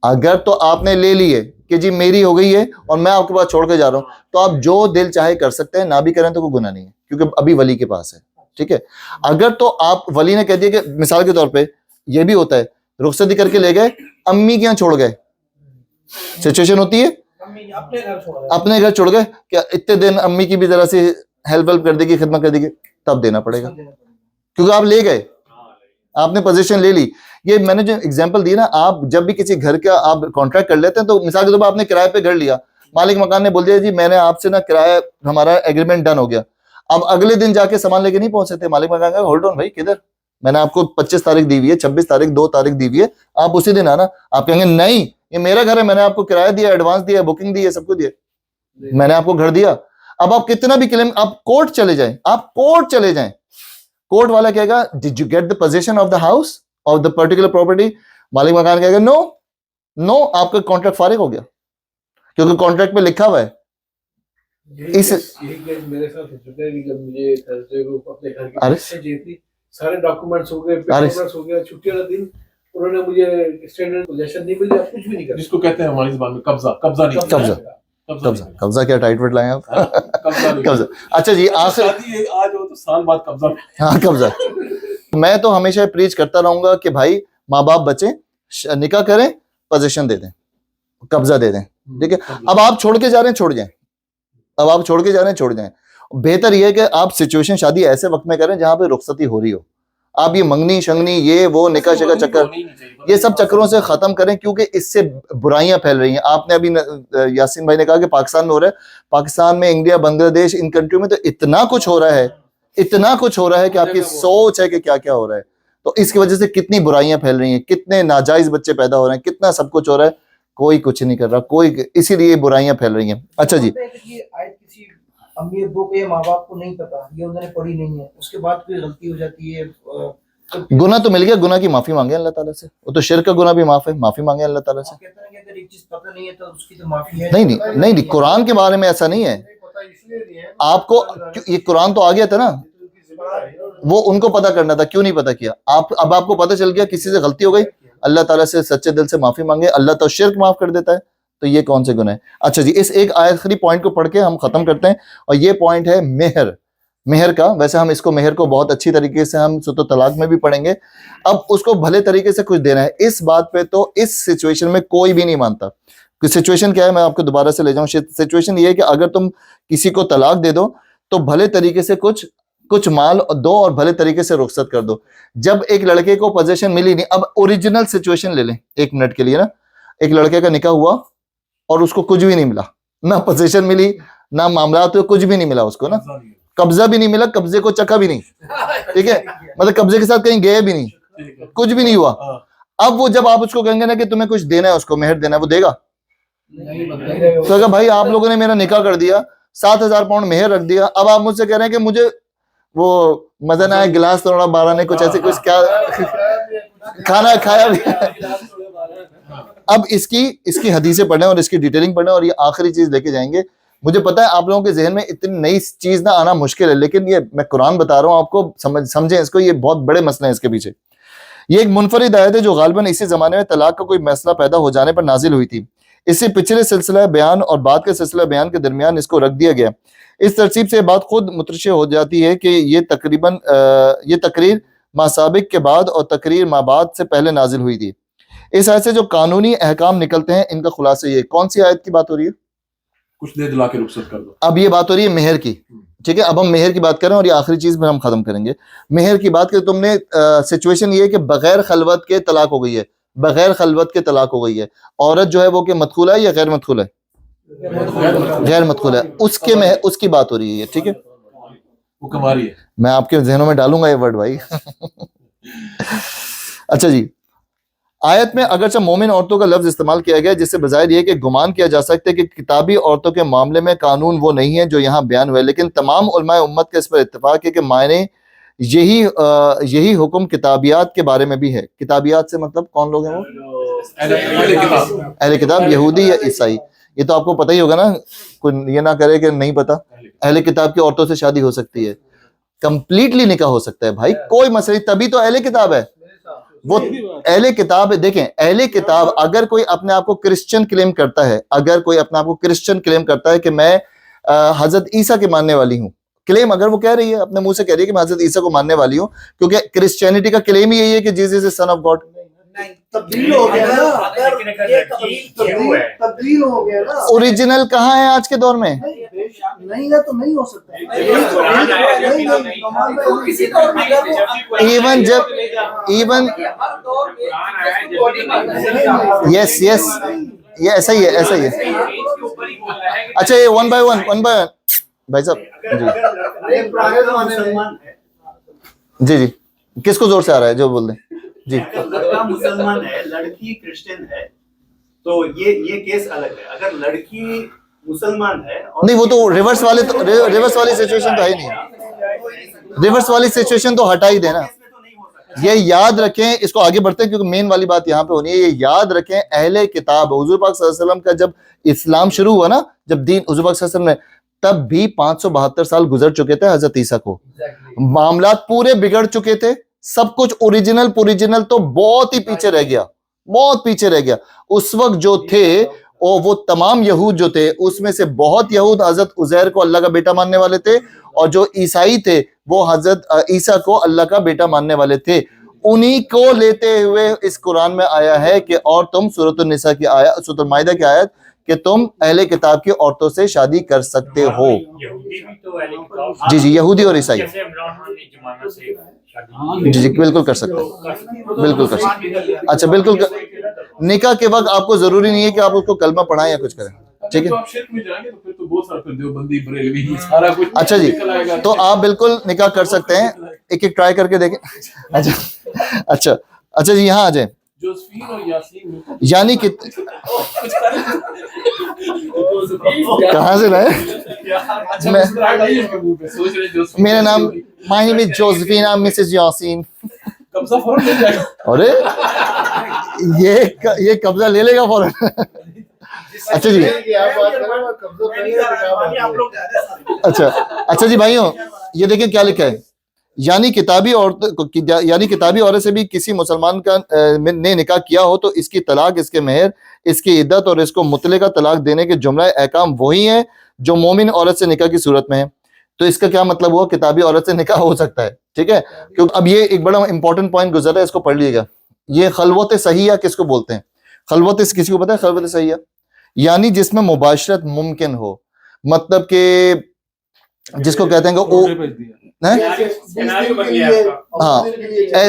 اگر تو آپ نے لے لی ہے کہ جی میری ہو گئی ہے اور میں آپ کے پاس چھوڑ کے جا رہا ہوں, تو آپ جو دل چاہے کر سکتے ہیں, نہ بھی کریں تو کوئی گناہ نہیں ہے, کیونکہ ابھی ولی کے پاس ہے, ٹھیک ہے. اگر تو آپ ولی نے کہہ دیا کہ مثال کے طور پہ یہ بھی ہوتا ہے, رخصتی کر کے لے گئے, امی کے یہاں چھوڑ گئے, سچویشن ہوتی ہے اپنے گھر چھوڑ گئے کہ اتنے دن امی کی بھی ذرا سی ہیلپ کر دے گی, خدمت کر دے گی, تب دینا پڑے گا, کیونکہ آپ لے گئے, آپ نے پوزیشن لے لی. یہ میں نے جو اگزامپل دی نا, آپ جب بھی کسی گھر کا آپ کانٹریکٹ کر لیتے ہیں, تو مثال کے طور پر آپ نے کرائے پہ گھر لیا, مالک مکان نے بول دیا جی میں نے آپ سے نا کرایہ, ہمارا ایگریمنٹ ڈن ہو گیا, اب اگلے دن جا کے سامان لے کے نہیں پہنچ سکتے, مالک مکان کا ہولڈ آن بھائی کدھر, میں نے آپ کو 25 تاریخ دی ہوئی ہے, 26 تاریخ 2 تاریخ دی ہوئی ہے, آپ اسی دن آنا. آپ کہیں گے نہیں یہ میرا گھر ہے, میں نے آپ کو کرایہ دیا, ایڈوانس دیا, بکنگ دی ہے, سب کچھ دیا, میں نے آپ کو گھر دیا. اب آپ کتنا بھی کلیم, آپ کورٹ چلے جائیں, آپ کورٹ چلے جائیں, کورٹ والا کہے گا deed you get the position of the house of the particular property, مالک مکان کہے گا نو, آپ کا کانٹریکٹ فارغ ہو گیا, کیونکہ کانٹریکٹ پہ لکھا ہوا ہے. اس میرے ساتھ ہو چکا ہے کہ جب مجھے تھرسڈے کو اپنے گھر کی پیسے چاہیے تھی, سارے ڈاکومنٹس ہو گئے, پیپرز ہو گیا, چھٹی والا دن انہوں نے مجھے اسٹینڈرڈ پوزیشن نہیں ملی, آپ کچھ بھی نہیں کر, جس کو کہتے ہیں ہماری زبان میں قبضہ, قبضہ نہیں, قبضہ کیا ٹائٹ وٹ لائیں آپ, قبضہ. اچھا جی آخر آج ہو تو سال بعد قبضہ, ہاں قبضہ. میں تو ہمیشہ پریچ کرتا رہوں گا کہ بھائی ماں باپ بچیں, نکاح کریں, پوزیشن دے دیں, قبضہ دے دیں, ٹھیک ہے. اب آپ چھوڑ کے جا رہے ہیں چھوڑ جائیں, اب آپ چھوڑ کے جا رہے ہیں چھوڑ جائیں. بہتر یہ ہے کہ آپ سچویشن شادی ایسے وقت میں کریں جہاں پہ رخصتی ہو رہی ہو. آپ یہ منگنی شنگنی یہ وہ نکاح شکا چکر, یہ سب چکروں سے ختم کریں, کیونکہ اس سے برائیاں پھیل رہی ہیں. آپ نے ابھی یاسین بھائی نے کہا کہ پاکستان میں ہو رہا ہے, پاکستان میں, انڈیا, بنگلہ دیش, ان کنٹریوں میں تو اتنا کچھ ہو رہا ہے, اتنا کچھ ہو رہا ہے کہ آپ کی سوچ ہے کہ کیا کیا ہو رہا ہے. تو اس کی وجہ سے کتنی برائیاں پھیل رہی ہیں, کتنے ناجائز بچے پیدا ہو رہے ہیں, کتنا سب کچھ ہو رہا ہے, کوئی کچھ نہیں کر رہا, کوئی, اسی لیے برائیاں پھیل رہی ہیں. اچھا جی, کسی امی ابو کو یا ماں باپ کو نہیں پتا, یہ انہوں نے پڑھی نہیں ہے, اس کے بعد کوئی غلطی ہو جاتی ہے, گناہ تو مل گیا, گناہ کی معافی مانگے اللہ تعالیٰ سے, وہ تو شرک کا گناہ بھی معاف ہے, معافی مانگے اللہ تعالیٰ سے. کہتے ہیں کہ اگر ایک چیز پتہ نہیں ہے تو اس کی تو معافی ہے. نہیں, قرآن کے بارے میں ایسا نہیں ہے. آپ کو یہ قرآن تو آ گیا تھا نا, وہ ان کو پتہ کرنا تھا, کیوں نہیں پتہ کیا آپ. اب آپ کو پتہ چل گیا کسی سے غلطی ہو گئی, اللہ تعالیٰ سے سچے دل سے معافی مانگے, اللہ تو شرک معاف کر دیتا ہے, تو یہ کون سے گناہ ہے. اچھا جی, اس ایک آخری پوائنٹ کو پڑھ کے ہم ختم کرتے ہیں, اور یہ پوائنٹ ہے مہر. مہر کا, ویسے ہم اس کو مہر کو بہت اچھی طریقے سے ہم سوت و طلاق میں بھی پڑھیں گے. اب اس کو بھلے طریقے سے کچھ دینا ہے. اس بات پہ تو اس سچویشن میں کوئی بھی نہیں مانتا. سچویشن کیا ہے, میں آپ کو دوبارہ سے لے جاؤں. سچویشن یہ ہے کہ اگر تم کسی کو طلاق دے دو تو بھلے طریقے سے کچھ مال دو اور بھلے طریقے سے رخصت کر دو. جب ایک لڑکے کو پوزیشن ملی نہیں, اب اوریجنل سچویشن لے لیں ایک منٹ کے لیے نا, ایک لڑکے کا نکاح ہوا اور اس کو کچھ بھی نہیں ملا, نہ پوزیشن ملی, نہ معاملات ہوئے, کچھ بھی نہیں ملا اس کو نا, قبضہ بھی نہیں ملا, قبضے کو چکا بھی نہیں, ٹھیک ہے, مطلب قبضے کے ساتھ کہیں گئے بھی نہیں, کچھ بھی نہیں ہوا. اب وہ جب آپ اس کو کہیں گے نا کہ تمہیں کچھ دینا ہے, اس کو مہر دینا ہے, وہ دے گا؟ تو اگر بھائی آپ لوگوں نے میرا نکاح کر دیا, 7,000 پاؤنڈ مہر رکھ دیا, اب آپ مجھ سے کہہ رہے ہیں کہ مجھے وہ مزہ نہ آئے, گلاس توڑا 12 نے, کچھ ایسے کچھ کیا کھانا کھایا بھی. اب اس کی حدیثیں پڑھیں اور اس کی ڈیٹیلنگ پڑھیں, اور یہ آخری چیز لے کے جائیں گے. مجھے پتا ہے آپ لوگوں کے ذہن میں اتنی نئی چیز نہ آنا مشکل ہے, لیکن یہ میں قرآن بتا رہا ہوں آپ کو, سمجھیں اس کو, یہ بہت بڑے مسئلے ہیں اس کے پیچھے. یہ ایک منفرد آیت ہے جو غالباً اسی زمانے میں طلاق کا کوئی مسئلہ پیدا ہو جانے پر نازل ہوئی تھی. اس سے پچھلے سلسلہ بیان اور بعد کے سلسلہ بیان کے درمیان اس کو رکھ دیا گیا. اس ترتیب سے یہ بات خود مترشح ہو جاتی ہے کہ یہ تقریر ما سابق کے بعد اور تقریر ما بعد سے پہلے نازل ہوئی تھی. اس آیت سے جو قانونی احکام نکلتے ہیں ان کا خلاصہ یہ. کون سی آیت کی بات ہو رہی ہے؟ کچھ دے دلا کے رخصت کر دو. اب یہ بات ہو رہی ہے مہر کی. ٹھیک ہے, اب ہم مہر کی بات کریں اور یہ آخری چیز میں ہم ختم کریں گے. مہر کی بات کریں, تم نے سچویشن یہ ہے کہ بغیر خلوت کے طلاق ہو گئی ہے, بغیر خلوت کے طلاق ہو گئی ہے. عورت جو ہے وہ کہ مدخولہ ہے یا غیر مدخولہ ہے؟ غیر مدخولہ ہے. اس کی بات ہو رہی ہے. ٹھیک ہے, وہ کما رہی ہے. میں آپ کے ذہنوں میں ڈالوں گا یہ ورڈ بھائی. اچھا جی, آیت میں اگرچہ مومن عورتوں کا لفظ استعمال کیا گیا جس سے بظاہر یہ کہ گمان کیا جا سکتا ہے کہ کتابی عورتوں کے معاملے میں قانون وہ نہیں ہے جو یہاں بیان ہوئے, لیکن تمام علماء امت کا اس پر اتفاق ہے کہ معنی یہی حکم کتابیات کے بارے میں بھی ہے. کتابیات سے مطلب کون لوگ ہیں وہ؟ اہل کتاب, یہودی یا عیسائی. یہ تو آپ کو پتہ ہی ہوگا نا, کوئی یہ نہ کرے کہ نہیں پتا. اہل کتاب کی عورتوں سے شادی ہو سکتی ہے, کمپلیٹلی نکاح ہو سکتا ہے بھائی, کوئی مسئلہ نہیں. تبھی تو اہل کتاب ہے. وہ اہل کتاب ہے. دیکھیں, اہل کتاب اگر کوئی اپنے آپ کو کرسچن کلیم کرتا ہے, اگر کوئی اپنے آپ کو کرسچن کلیم کرتا ہے کہ میں حضرت عیسیٰ کے ماننے والی ہوں, کلیم اگر وہ کہہ رہی ہے, اپنے منہ سے کہہ رہی ہے کہ میں حضرت عیسیٰ کو ماننے والی ہوں, کیونکہ کرسچینٹی کا کلیم ہی یہی ہے کہ Jesus is son of God. تبدیل ہو گیا نا, تبدیل ہو گیا نا. اوریجنل کہاں ہے آج کے دور میں؟ نہیں ہے تو نہیں ہو سکتا. یس یہ ایسا ہی ہے, ایسا ہی ہے. اچھا یہ ون بائی ون بھائی صاحب جی جی, کس کو زور سے آ رہا ہے جو بول دیں جی. لڑکا مسلمان ہے, لڑکی کرسچن ہے, تو یہ کیس الگ ہے. اگر لڑکی مسلمان ہے نہیں, وہ تو ریورس والی سچویشن تو ہے ہی نہیں. ریورس والی سچویشن تو ہٹا ہی دینا. یہ یاد رکھیں, اس کو آگے بڑھتے ہیں کیونکہ مین والی بات یہاں پہ ہونی ہے. یہ یاد رکھیں, اہل کتاب حضور پاک صلی اللہ علیہ وسلم کا جب اسلام شروع ہوا نا, جب دین حضور پاک صلی اللہ علیہ وسلم نے, تب بھی 572 سال گزر چکے تھے حضرت عیسیٰ کو. معاملات پورے بگڑ چکے تھے, سب کچھ اوریجنل تو بہت ہی پیچھے رہ گیا, بہت پیچھے رہ گیا. اس وقت جو تھے وہ تمام یہود جو تھے, اس میں سے بہت یہود حضرت عزیر کو اللہ کا بیٹا ماننے والے تھے, اور جو عیسائی تھے وہ حضرت عیسیٰ کو اللہ کا بیٹا ماننے والے تھے. انہی کو لیتے ہوئے اس قرآن میں آیا ہے کہ اور تم سورۃ النساء کی آیت, سورۃ المائدہ کی آیت کہ تم اہل کتاب کی عورتوں سے شادی کر سکتے ہو. جی جی, یہودی اور عیسائی جی جی بالکل کر سکتے ہیں, بالکل کر سکتے ہیں. اچھا بالکل, نکاح کے وقت آپ کو ضروری نہیں ہے کہ آپ اس کو کلمہ پڑھائیں یا کچھ کریں. ٹھیک ہے, اچھا جی, تو آپ بالکل نکاح کر سکتے ہیں. ایک ایک ٹرائی کر کے دیکھیں. اچھا جی, یہاں آ جائیں. یعنی کہ کہاں سے لائے؟ میرا نام my name is Josephine, I'm Mrs. Yasin. ارے یہ قبضہ لے لے گا فوراً. اچھا جی, اچھا جی بھائیوں, یہ دیکھیں کیا لکھا ہے. یعنی کتابی عورت سے بھی کسی مسلمان کا نے نکاح کیا ہو تو اس کی طلاق, اس کے مہر, اس کی عدت اور اس کو مطلقہ طلاق دینے کے جملہ احکام وہی ہیں جو مومن عورت سے نکاح کی صورت میں ہے. تو اس کا کیا مطلب ہوا؟ کتابی عورت سے نکاح ہو سکتا ہے. ٹھیک ہے, کیونکہ اب یہ ایک بڑا امپورٹنٹ پوائنٹ گزر رہا ہے, اس کو پڑھ لیے گا. یہ خلوت صحیحہ کس کو بولتے ہیں؟ خلوت کسی کو پتہ ہے؟ خلوت صحیحہ یعنی جس میں مباشرت ممکن ہو, مطلب کہ جس کو کہتے ہیں کہ ہاں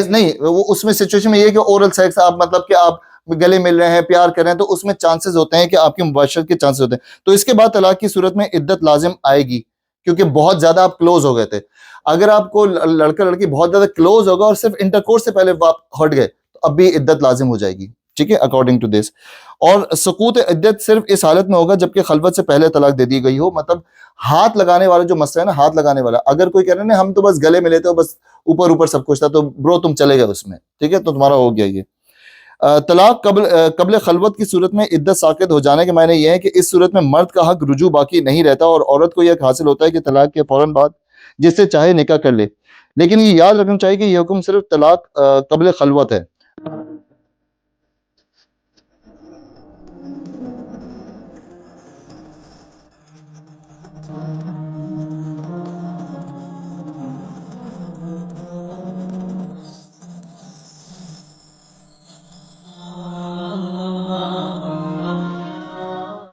نہیں, وہ اس میں سچویشن میں یہ کہ اورل سیکس, آپ مطلب کہ آپ گلے مل رہے ہیں, پیار کر رہے ہیں, تو اس میں چانسز ہوتے ہیں کہ آپ کی مباشرت کے چانسز ہوتے ہیں. تو اس کے بعد طلاق کی صورت میں عدت لازم آئے گی, کیونکہ بہت زیادہ آپ کلوز ہو گئے تھے. اگر آپ کو لڑکا لڑکی بہت زیادہ کلوز ہوگا اور صرف انٹرکورس سے پہلے ہٹ گئے تو اب بھی عدت لازم ہو جائے گی. ٹھیک ہے, اکارڈنگ ٹو دس. اور سقوط عدت صرف اس حالت میں ہوگا جبکہ خلوت سے پہلے طلاق دے دی گئی ہو. مطلب ہاتھ لگانے والا جو مسئلہ ہے نا, ہاتھ لگانے والا, اگر کوئی کہہ رہے ہیں ہم تو بس گلے ملے تھے, بس اوپر سب کچھ تھا, تو برو تم چلے گئے اس میں. ٹھیک ہے, تو تمہارا ہو گیا یہ. طلاق قبل خلوت کی صورت میں عدت ساقط ہو جانے کے معنی یہ ہے کہ اس صورت میں مرد کا حق رجوع باقی نہیں رہتا اور عورت کو یہ حاصل ہوتا ہے کہ طلاق کے فوراً بعد جس سے چاہے نکاح کر لے. لیکن یہ یاد رکھنا چاہیے کہ یہ حکم صرف طلاق قبل خلوت ہے.